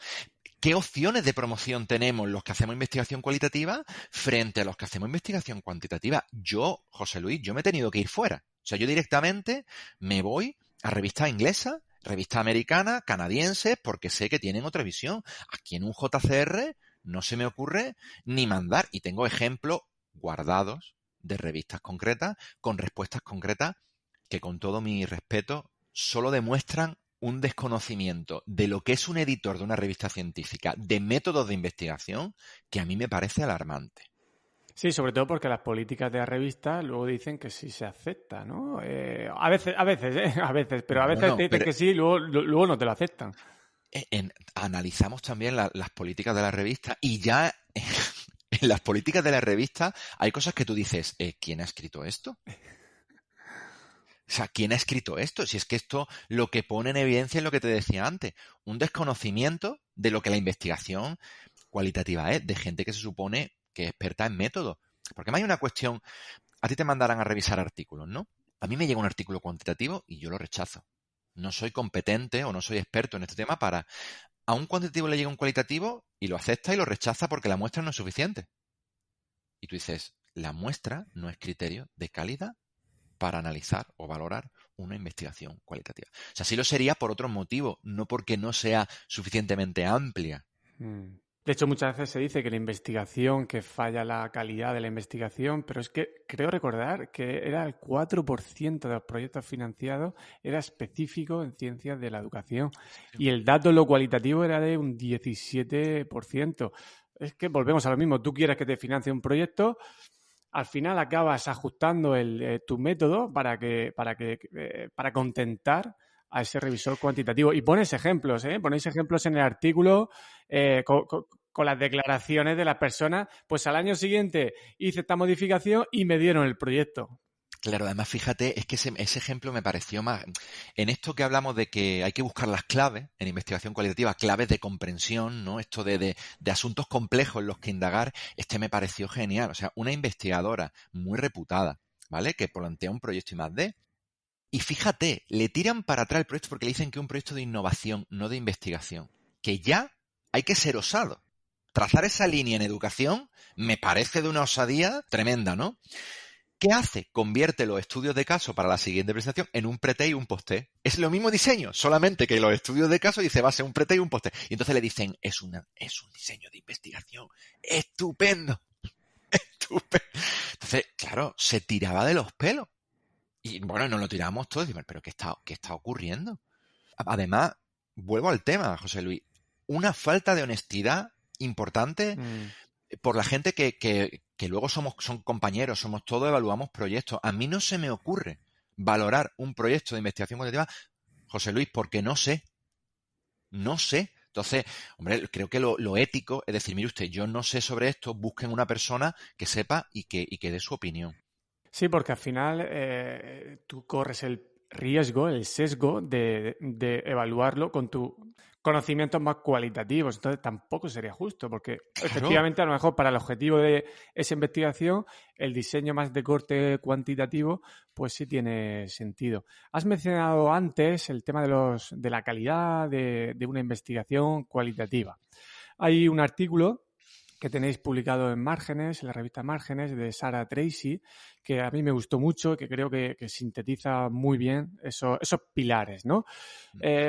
¿Qué opciones de promoción tenemos los que hacemos investigación cualitativa frente a los que hacemos investigación cuantitativa? Yo, José Luis, yo me he tenido que ir fuera. O sea, yo directamente me voy a revistas inglesas, revistas americanas, canadienses, porque sé que tienen otra visión. Aquí en un JCR no se me ocurre ni mandar. Y tengo ejemplos guardados de revistas concretas con respuestas concretas que, con todo mi respeto, solo demuestran un desconocimiento de lo que es un editor de una revista científica, de métodos de investigación, que a mí me parece alarmante. Sí, sobre todo porque las políticas de la revista luego dicen que sí se acepta, ¿no? A veces, pero a veces te dicen que sí y luego no te lo aceptan. Analizamos también las políticas de la revista y ya en las políticas de la revista hay cosas que tú dices, ¿quién ha escrito esto? O sea, ¿quién ha escrito esto? Si es que esto lo que pone en evidencia es lo que te decía antes, un desconocimiento de lo que la investigación cualitativa es, de gente que se supone que es experta en métodos. Porque más hay una cuestión, a ti te mandarán a revisar artículos, ¿no? A mí me llega un artículo cuantitativo y yo lo rechazo. No soy competente o no soy experto en este tema para... A un cuantitativo le llega un cualitativo y lo acepta y lo rechaza porque la muestra no es suficiente. Y tú dices, la muestra no es criterio de calidad para analizar o valorar una investigación cualitativa. O sea, sí lo sería por otros motivos, no porque no sea suficientemente amplia. De hecho, muchas veces se dice que la investigación, que falla la calidad de la investigación, pero es que creo recordar que era el 4% de los proyectos financiados era específico en ciencias de la educación. Sí. Y el dato en lo cualitativo era de un 17%. Es que volvemos a lo mismo. Tú quieres que te financie un proyecto, al final acabas ajustando tu método para contentar a ese revisor cuantitativo. Y ponéis ejemplos en el artículo con las declaraciones de las personas. Pues al año siguiente hice esta modificación y me dieron el proyecto. Claro, además fíjate, es que ese ejemplo me pareció más... En esto que hablamos de que hay que buscar las claves en investigación cualitativa, claves de comprensión, ¿no? Esto de asuntos complejos en los que indagar, me pareció genial. O sea, una investigadora muy reputada, ¿vale? Que plantea un proyecto I+D. Y fíjate, le tiran para atrás el proyecto porque le dicen que es un proyecto de innovación, no de investigación. Que ya hay que ser osado. Trazar esa línea en educación me parece de una osadía tremenda, ¿no? ¿Qué hace? Convierte los estudios de caso para la siguiente presentación en un pre-té y un post-té. Es lo mismo diseño, solamente que los estudios de caso dice va a ser un pre-té y un post-té. Y entonces le dicen, es un diseño de investigación estupendo. súper. Entonces, claro, se tiraba de los pelos. Y bueno, nos lo tirábamos todos y decimos, pero qué está ocurriendo? Además, vuelvo al tema, José Luis, una falta de honestidad importante Mm. por la gente que luego son compañeros, somos todos, evaluamos proyectos. A mí no se me ocurre valorar un proyecto de investigación cuantitativa, José Luis, porque no sé. No sé. Entonces, hombre, creo que lo ético es decir, mire usted, yo no sé sobre esto, busquen una persona que sepa y que dé su opinión. Sí, porque al final tú corres el riesgo, el sesgo de evaluarlo con tus conocimientos más cualitativos. Entonces tampoco sería justo, porque Claro, efectivamente a lo mejor para el objetivo de esa investigación, el diseño más de corte cuantitativo, pues sí tiene sentido. Has mencionado antes el tema de la calidad de una investigación cualitativa. Hay un artículo que tenéis publicado en Márgenes, en la revista Márgenes, de Sarah Tracy, que a mí me gustó mucho, que creo que sintetiza muy bien esos pilares, ¿no?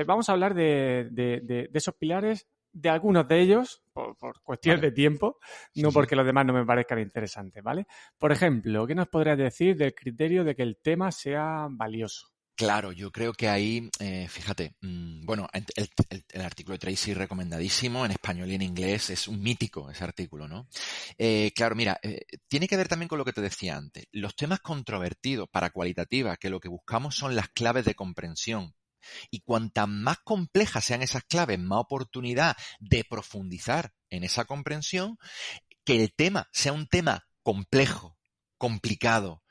Vamos a hablar de esos pilares, de algunos de ellos, por cuestiones ¿vale? de tiempo, no porque los demás no me parezcan interesantes, ¿vale? Por ejemplo, ¿qué nos podrías decir del criterio de que el tema sea valioso? Claro, yo creo que ahí, fíjate, bueno, el artículo de Tracy recomendadísimo en español y en inglés, es un mítico ese artículo, ¿no? Claro, mira, tiene que ver también con lo que te decía antes. Los temas controvertidos para cualitativa, que lo que buscamos son las claves de comprensión. Y cuantas más complejas sean esas claves, más oportunidad de profundizar en esa comprensión, que el tema sea un tema complejo, complicado,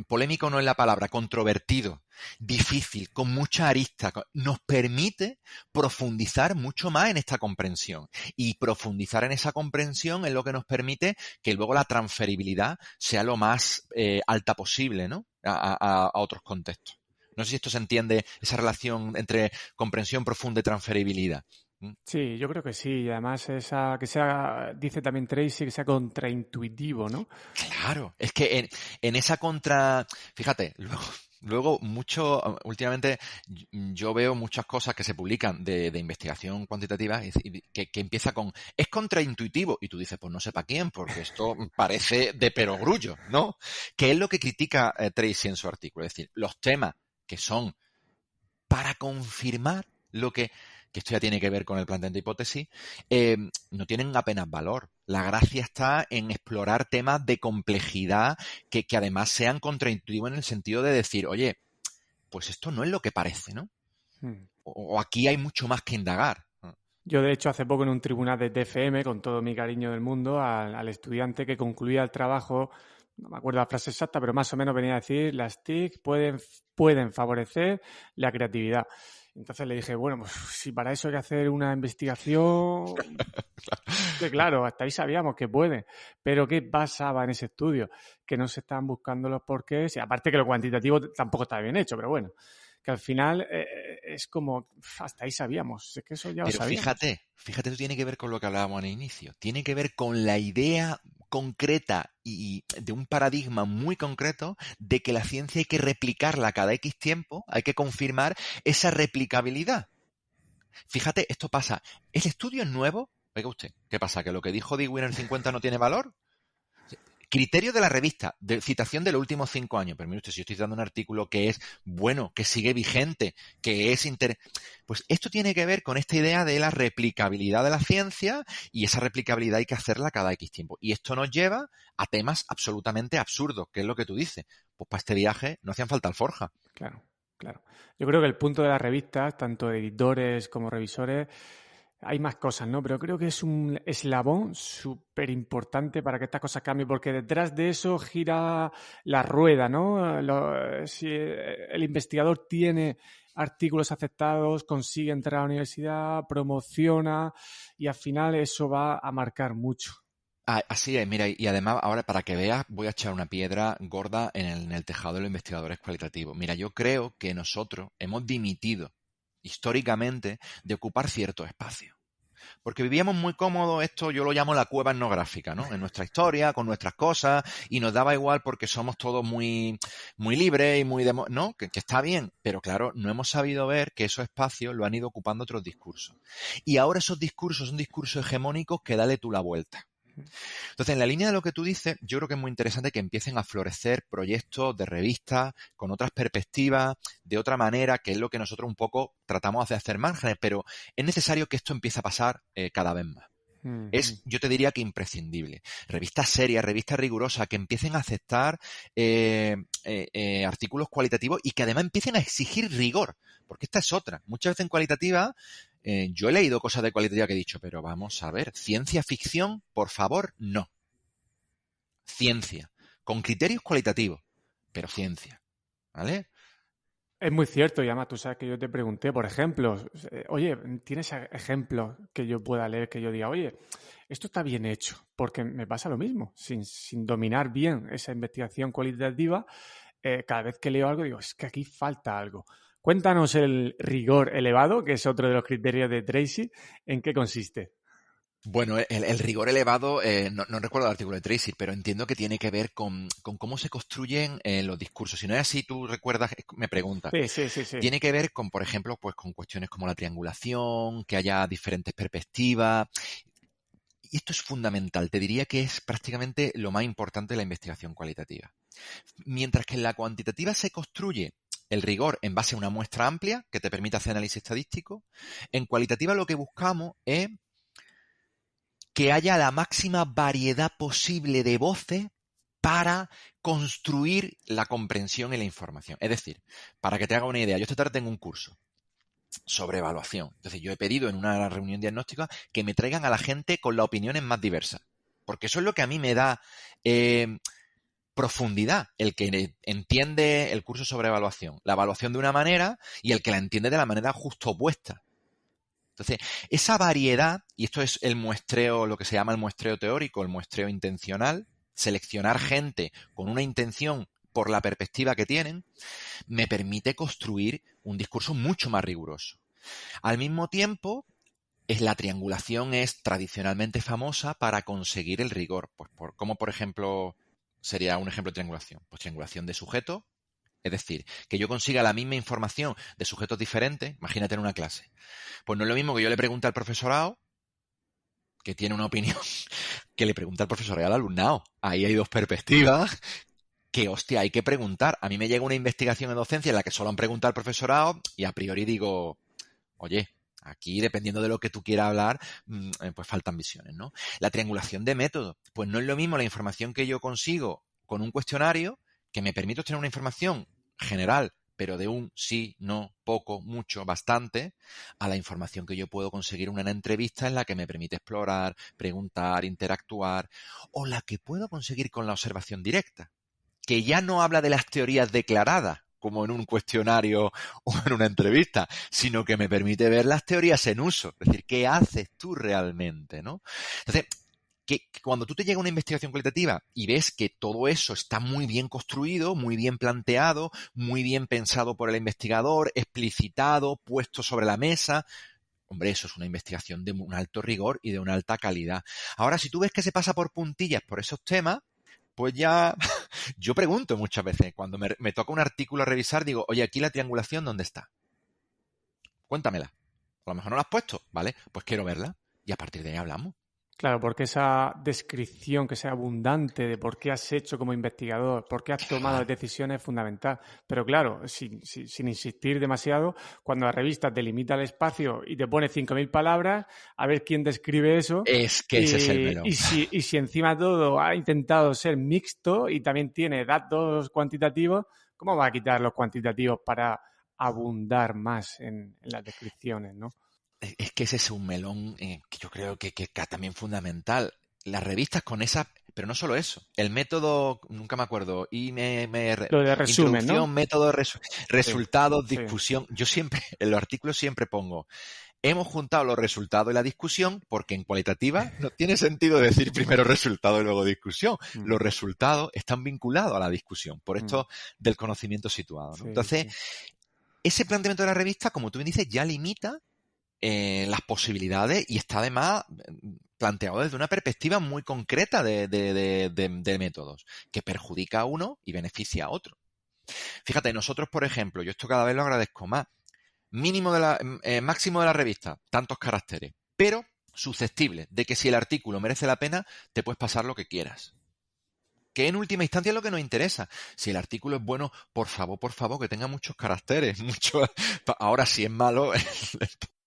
polémico no es la palabra, controvertido, difícil, con mucha arista, nos permite profundizar mucho más en esta comprensión. Y profundizar en esa comprensión es lo que nos permite que luego la transferibilidad sea lo más alta posible, ¿no? A otros contextos. No sé si esto se entiende, esa relación entre comprensión profunda y transferibilidad. ¿Mm? Sí, yo creo que sí. Y además que sea, dice también Tracy, que sea contraintuitivo, ¿no? Claro, es que en esa contra, fíjate, luego mucho, últimamente yo veo muchas cosas que se publican de investigación cuantitativa que empieza con, es contraintuitivo, y tú dices, pues no sé para quién, porque esto parece de perogrullo, ¿no? Que es lo que critica Tracy en su artículo, es decir, los temas que son para confirmar que esto ya tiene que ver con el planteamiento de hipótesis, no tienen apenas valor. La gracia está en explorar temas de complejidad que además sean contraintuitivos en el sentido de decir, oye, pues esto no es lo que parece, ¿no? Hmm. O aquí hay mucho más que indagar. Yo, de hecho, hace poco en un tribunal de TFM, con todo mi cariño del mundo, al estudiante que concluía el trabajo, no me acuerdo la frase exacta, pero más o menos venía a decir, las TIC pueden favorecer la creatividad. Entonces le dije, bueno, pues si para eso hay que hacer una investigación, que claro, hasta ahí sabíamos que puede, pero ¿qué pasaba en ese estudio? Que no se estaban buscando los porqués, y aparte que lo cuantitativo tampoco está bien hecho, pero bueno, que al final es como, hasta ahí sabíamos, es que eso ya lo Pero sabíamos. fíjate, eso tiene que ver con lo que hablábamos al inicio. Tiene que ver con la idea concreta y de un paradigma muy concreto de que la ciencia hay que replicarla cada X tiempo, hay que confirmar esa replicabilidad. Fíjate, esto pasa. ¿El estudio es nuevo? Oiga usted, ¿qué pasa? ¿Que lo que dijo Dewey en el 50 no tiene valor? Criterio de la revista, de citación de los últimos 5 años. Pero mire usted, si yo estoy dando un artículo que es bueno, que sigue vigente, que es pues esto tiene que ver con esta idea de la replicabilidad de la ciencia, y esa replicabilidad hay que hacerla cada X tiempo. Y esto nos lleva a temas absolutamente absurdos, que es lo que tú dices. Pues para este viaje no hacían falta alforja. Claro, claro. Yo creo que el punto de las revistas, tanto de editores como revisores, hay más cosas, ¿no? Pero creo que es un eslabón súper importante para que estas cosas cambien, porque detrás de eso gira la rueda, ¿no? Si el investigador tiene artículos aceptados, consigue entrar a la universidad, promociona y al final eso va a marcar mucho. Así es, mira, y además ahora para que veas voy a echar una piedra gorda en el tejado de los investigadores cualitativos. Mira, yo creo que nosotros hemos dimitido históricamente de ocupar ciertos espacios. Porque vivíamos muy cómodos, esto yo lo llamo la cueva etnográfica, ¿no? En nuestra historia, con nuestras cosas, y nos daba igual porque somos todos muy, muy libres y muy... ¿no? Que está bien, pero claro, no hemos sabido ver que esos espacios lo han ido ocupando otros discursos. Y ahora esos discursos son discursos hegemónicos que dale tú la vuelta. Entonces, en la línea de lo que tú dices, yo creo que es muy interesante que empiecen a florecer proyectos de revistas con otras perspectivas, de otra manera, que es lo que nosotros un poco tratamos de hacer márgenes, pero es necesario que esto empiece a pasar cada vez más. Es, yo te diría que imprescindible. Revistas serias, revistas rigurosas, que empiecen a aceptar artículos cualitativos y que además empiecen a exigir rigor, porque esta es otra. Muchas veces en cualitativa, yo he leído cosas de cualitativa que he dicho, pero vamos a ver, ciencia ficción, por favor, no. Ciencia, con criterios cualitativos, pero ciencia, ¿vale? Es muy cierto, y además tú sabes que yo te pregunté por ejemplos. Oye, ¿tienes ejemplos que yo pueda leer que yo diga, oye, esto está bien hecho? Porque me pasa lo mismo. Sin dominar bien esa investigación cualitativa, cada vez que leo algo digo, es que aquí falta algo. Cuéntanos el rigor elevado, que es otro de los criterios de Tracy, ¿en qué consiste? Bueno, el rigor elevado, no recuerdo el artículo de Tracy, pero entiendo que tiene que ver con cómo se construyen los discursos. Si no es así, tú recuerdas, me preguntas. Sí. Tiene que ver con, por ejemplo, pues con cuestiones como la triangulación, que haya diferentes perspectivas. Y esto es fundamental. Te diría que es prácticamente lo más importante de la investigación cualitativa. Mientras que en la cuantitativa se construye el rigor en base a una muestra amplia que te permite hacer análisis estadístico, en cualitativa lo que buscamos es que haya la máxima variedad posible de voces para construir la comprensión y la información. Es decir, para que te haga una idea, yo esta tarde tengo un curso sobre evaluación. Entonces yo he pedido en una reunión diagnóstica que me traigan a la gente con las opiniones más diversas. Porque eso es lo que a mí me da profundidad, el que entiende el curso sobre evaluación, la evaluación de una manera y el que la entiende de la manera justo opuesta. Entonces, esa variedad, y esto es el muestreo, lo que se llama el muestreo teórico, el muestreo intencional, seleccionar gente con una intención por la perspectiva que tienen, me permite construir un discurso mucho más riguroso. Al mismo tiempo, la triangulación es tradicionalmente famosa para conseguir el rigor. Pues como por ejemplo sería un ejemplo de triangulación. Pues triangulación de sujetos, es decir, que yo consiga la misma información de sujetos diferentes, imagínate en una clase. Pues no es lo mismo que yo le pregunte al profesorado, que tiene una opinión, que le pregunte al profesorado y al alumnado. Ahí hay dos perspectivas que, hostia, hay que preguntar. A mí me llega una investigación en docencia en la que solo han preguntado al profesorado y a priori digo, oye, aquí dependiendo de lo que tú quieras hablar, pues faltan visiones, ¿no? La triangulación de método. Pues no es lo mismo la información que yo consigo con un cuestionario que me permite obtener una información general, pero de un sí, no, poco, mucho, bastante, a la información que yo puedo conseguir en una entrevista en la que me permite explorar, preguntar, interactuar, o la que puedo conseguir con la observación directa, que ya no habla de las teorías declaradas, como en un cuestionario o en una entrevista, sino que me permite ver las teorías en uso, es decir, qué haces tú realmente, ¿no? Entonces, que cuando tú te llega a una investigación cualitativa y ves que todo eso está muy bien construido, muy bien planteado, muy bien pensado por el investigador, explicitado, puesto sobre la mesa, hombre, eso es una investigación de un alto rigor y de una alta calidad. Ahora, si tú ves que se pasa por puntillas por esos temas, pues ya yo pregunto muchas veces, cuando me toca un artículo a revisar, digo, oye, aquí la triangulación, ¿dónde está? Cuéntamela. A lo mejor no la has puesto, ¿vale? Pues quiero verla y a partir de ahí hablamos. Claro, porque esa descripción que sea abundante de por qué has hecho como investigador, por qué has tomado Claro. decisiones es fundamental. Pero claro, sin insistir demasiado, cuando la revista te limita el espacio y te pone 5.000 palabras, a ver quién describe eso. Es que ese es el melón. Y si encima todo ha intentado ser mixto y también tiene datos cuantitativos, ¿cómo va a quitar los cuantitativos para abundar más en las descripciones, ¿no? Es que ese es un melón que yo creo que también fundamental. Las revistas con esa, pero no solo eso, el método, nunca me acuerdo, Lo de resumen, ¿no? introducción, método, Sí, resultados, sí. discusión. Yo siempre, en los artículos siempre pongo, hemos juntado los resultados y la discusión porque en cualitativa no tiene sentido decir primero resultado y luego discusión. Los resultados están vinculados a la discusión, por esto del conocimiento situado, ¿no? Sí, Entonces, sí. ese planteamiento de la revista, como tú bien dices, ya limita las posibilidades y está además planteado desde una perspectiva muy concreta de métodos, que perjudica a uno y beneficia a otro. Fíjate, nosotros, por ejemplo, yo esto cada vez lo agradezco más, máximo de la revista, tantos caracteres, pero susceptible de que si el artículo merece la pena, te puedes pasar lo que quieras. Que en última instancia es lo que nos interesa. Si el artículo es bueno, por favor, que tenga muchos caracteres. Ahora, si es malo...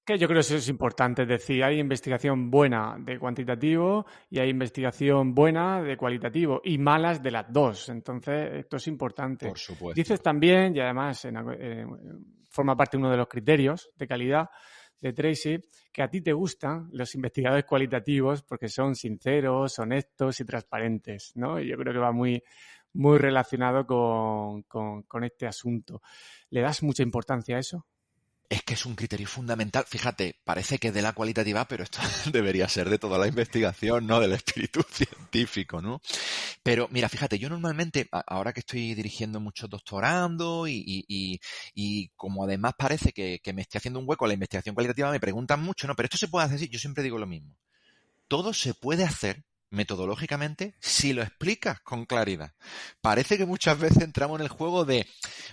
Que yo creo que eso es importante, es decir, hay investigación buena de cuantitativo y hay investigación buena de cualitativo y malas de las dos. Entonces, esto es importante. Por supuesto. Dices también, y además forma parte de uno de los criterios de calidad de Tracy, que a ti te gustan los investigadores cualitativos porque son sinceros, honestos y transparentes, ¿no? Y yo creo que va muy, muy relacionado con este asunto. ¿Le das mucha importancia a eso? Es que es un criterio fundamental. Fíjate, parece que es de la cualitativa, pero esto debería ser de toda la investigación, ¿no? Del espíritu científico, ¿no? Pero mira, fíjate, yo normalmente, ahora que estoy dirigiendo muchos doctorandos y como además parece que me estoy haciendo un hueco a la investigación cualitativa, me preguntan mucho, ¿no? Pero esto se puede hacer, yo siempre digo lo mismo. Todo se puede hacer metodológicamente si lo explicas con claridad. Parece que muchas veces entramos en el juego de,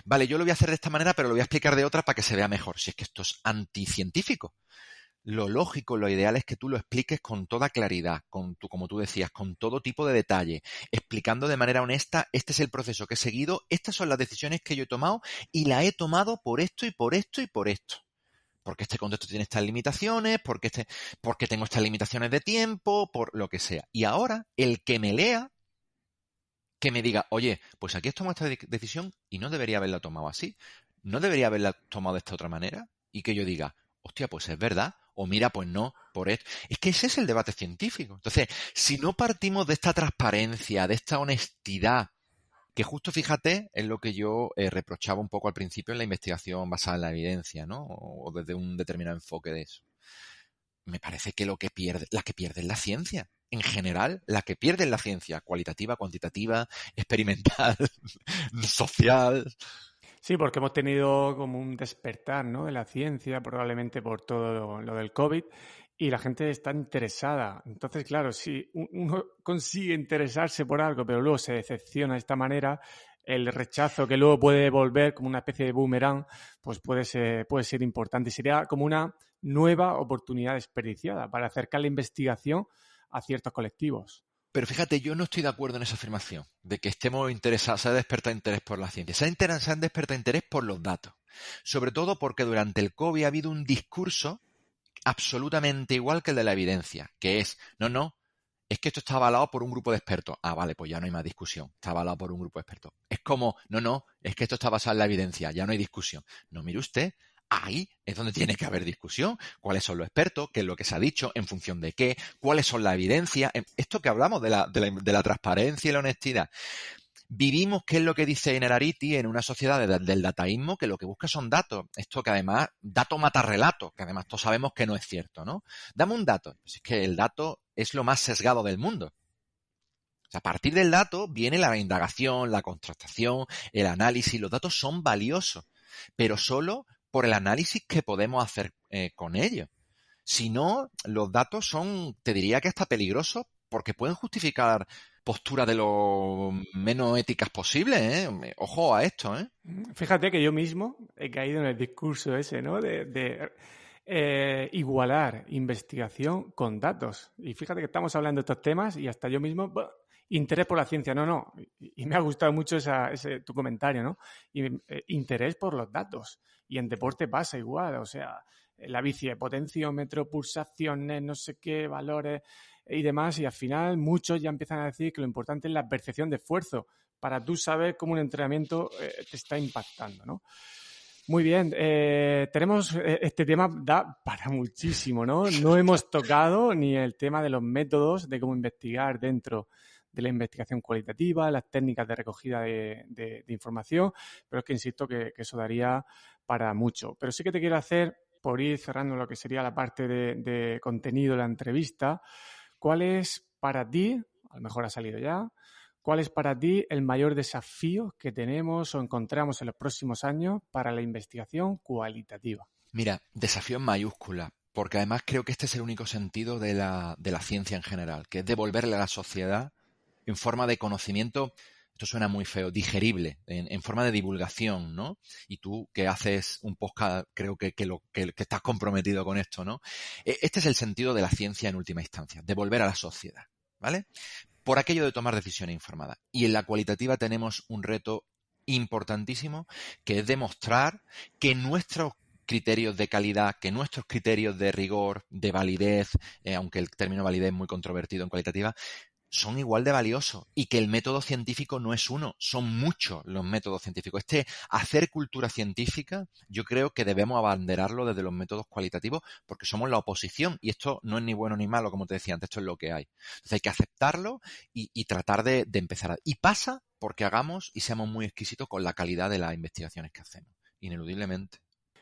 vale, yo lo voy a hacer de esta manera, pero lo voy a explicar de otra para que se vea mejor. Si es que esto es anticientífico. Lo lógico, lo ideal es que tú lo expliques con toda claridad, como tú decías, con todo tipo de detalle, explicando de manera honesta, este es el proceso que he seguido, estas son las decisiones que yo he tomado y la he tomado por esto y por esto y por esto. Porque este contexto tiene estas limitaciones, porque tengo estas limitaciones de tiempo, por lo que sea. Y ahora, el que me lea, que me diga, oye, pues aquí has tomado esta decisión y no debería haberla tomado así, no debería haberla tomado de esta otra manera, y que yo diga, hostia, pues es verdad, o mira, pues no, por esto. Es que ese es el debate científico. Entonces, si no partimos de esta transparencia, de esta honestidad, que justo fíjate es lo que yo reprochaba un poco al principio en la investigación basada en la evidencia, ¿no? O desde un determinado enfoque de eso. Me parece que la que pierde es la ciencia. En general, la que pierde es la ciencia, cualitativa, cuantitativa, experimental, social. Sí, porque hemos tenido como un despertar, ¿no?, de la ciencia, probablemente por todo lo del COVID, y la gente está interesada. Entonces, claro, si uno consigue interesarse por algo, pero luego se decepciona de esta manera, el rechazo que luego puede volver como una especie de boomerang, pues puede ser importante. Sería como una nueva oportunidad desperdiciada para acercar la investigación a ciertos colectivos. Pero fíjate, yo no estoy de acuerdo en esa afirmación, de que estemos interesados, se ha despertado interés por la ciencia. Se han despertado interés por los datos. Sobre todo porque durante el COVID ha habido un discurso absolutamente igual que el de la evidencia, que es, no, es que esto está avalado por un grupo de expertos. Ah, vale, pues ya no hay más discusión. Está avalado por un grupo de expertos. Es como, no, es que esto está basado en la evidencia. Ya no hay discusión. No, mire usted, ahí es donde tiene que haber discusión. ¿Cuáles son los expertos? ¿Qué es lo que se ha dicho? ¿En función de qué? ¿Cuáles son las evidencias? Esto que hablamos de la transparencia y la honestidad. Vivimos, ¿qué es lo que dice Innerarity en una sociedad del dataísmo? Que lo que busca son datos. Esto que además, dato mata relato, que además todos sabemos que no es cierto, ¿no? Dame un dato. Pues es que el dato es lo más sesgado del mundo. O sea, a partir del dato viene la indagación, la contrastación, el análisis. Los datos son valiosos, pero solo por el análisis que podemos hacer con ellos. Si no, los datos son, te diría que hasta peligrosos porque pueden justificar posturas de lo menos éticas posibles, ¿eh? Ojo a esto, ¿eh? Fíjate que yo mismo he caído en el discurso ese, ¿no? De igualar investigación con datos. Y fíjate que estamos hablando de estos temas y hasta yo mismo, interés por la ciencia, no. Y me ha gustado mucho ese tu comentario, ¿no? Interés por los datos. Y en deporte pasa igual, o sea, la bici de potenciómetro, pulsaciones, no sé qué, valores y demás. Y al final muchos ya empiezan a decir que lo importante es la percepción de esfuerzo para tú saber cómo un entrenamiento te está impactando, ¿no? Muy bien, tenemos este tema da para muchísimo, ¿no? No hemos tocado ni el tema de los métodos de cómo investigar dentro de la investigación cualitativa, las técnicas de recogida de información, pero es que insisto que eso daría para mucho. Pero sí que te quiero hacer, por ir cerrando lo que sería la parte de contenido de la entrevista, ¿cuál es para ti, a lo mejor ha salido ya, cuál es para ti el mayor desafío que tenemos o encontramos en los próximos años para la investigación cualitativa? Mira, desafío en mayúscula, porque además creo que este es el único sentido de la ciencia en general, que es devolverle a la sociedad en forma de conocimiento. esto suena muy feo, digerible, en forma de divulgación, ¿no? Y tú que haces un podcast, creo que estás comprometido con esto, ¿no? Este es el sentido de la ciencia en última instancia, de volver a la sociedad, ¿vale? Por aquello de tomar decisiones informadas. Y en la cualitativa tenemos un reto importantísimo, que es demostrar que nuestros criterios de calidad, que nuestros criterios de rigor, de validez, aunque el término validez es muy controvertido en cualitativa, son igual de valiosos y que el método científico no es uno, son muchos los métodos científicos. Hacer cultura científica, yo creo que debemos abanderarlo desde los métodos cualitativos porque somos la oposición y esto no es ni bueno ni malo, como te decía antes, esto es lo que hay. Entonces hay que aceptarlo y tratar de empezar. Y pasa porque hagamos y seamos muy exquisitos con la calidad de las investigaciones que hacemos, ineludiblemente.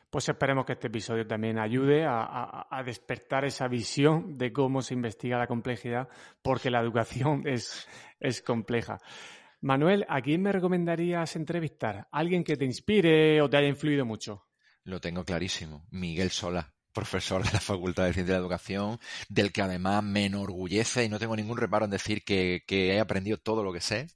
Pues esperemos que este episodio también ayude a despertar esa visión de cómo se investiga la complejidad, porque la educación es compleja. Manuel, ¿a quién me recomendarías entrevistar? ¿Alguien que te inspire o te haya influido mucho? Lo tengo clarísimo. Miguel Solá, profesor de la Facultad de Ciencias de la Educación, del que además me enorgullece y no tengo ningún reparo en decir que he aprendido todo lo que sé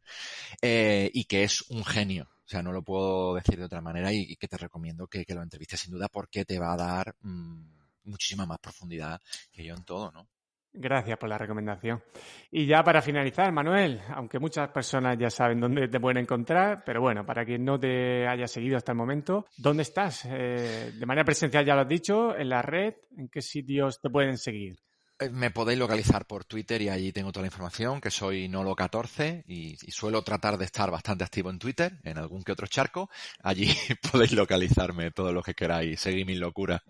y que es un genio. O sea, no lo puedo decir de otra manera y que te recomiendo que lo entrevistes sin duda porque te va a dar muchísima más profundidad que yo en todo, ¿no? Gracias por la recomendación. Y ya para finalizar, Manuel, aunque muchas personas ya saben dónde te pueden encontrar, pero bueno, para quien no te haya seguido hasta el momento, ¿dónde estás? De manera presencial ya lo has dicho, en la red, ¿en qué sitios te pueden seguir? Me podéis localizar por Twitter y allí tengo toda la información, que soy Nolo14 y suelo tratar de estar bastante activo en Twitter, en algún que otro charco. Allí podéis localizarme todo lo que queráis, seguid mis locuras.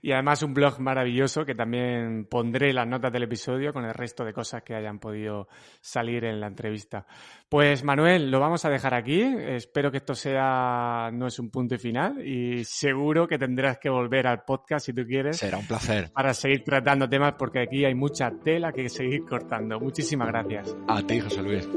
Y además un blog maravilloso que también pondré las notas del episodio con el resto de cosas que hayan podido salir en la entrevista. Pues Manuel, lo vamos a dejar aquí. Espero que esto no es un punto y final y seguro que tendrás que volver al podcast si tú quieres. Será un placer. Para seguir tratando temas porque aquí hay mucha tela que seguir cortando. Muchísimas gracias. A ti, José Luis.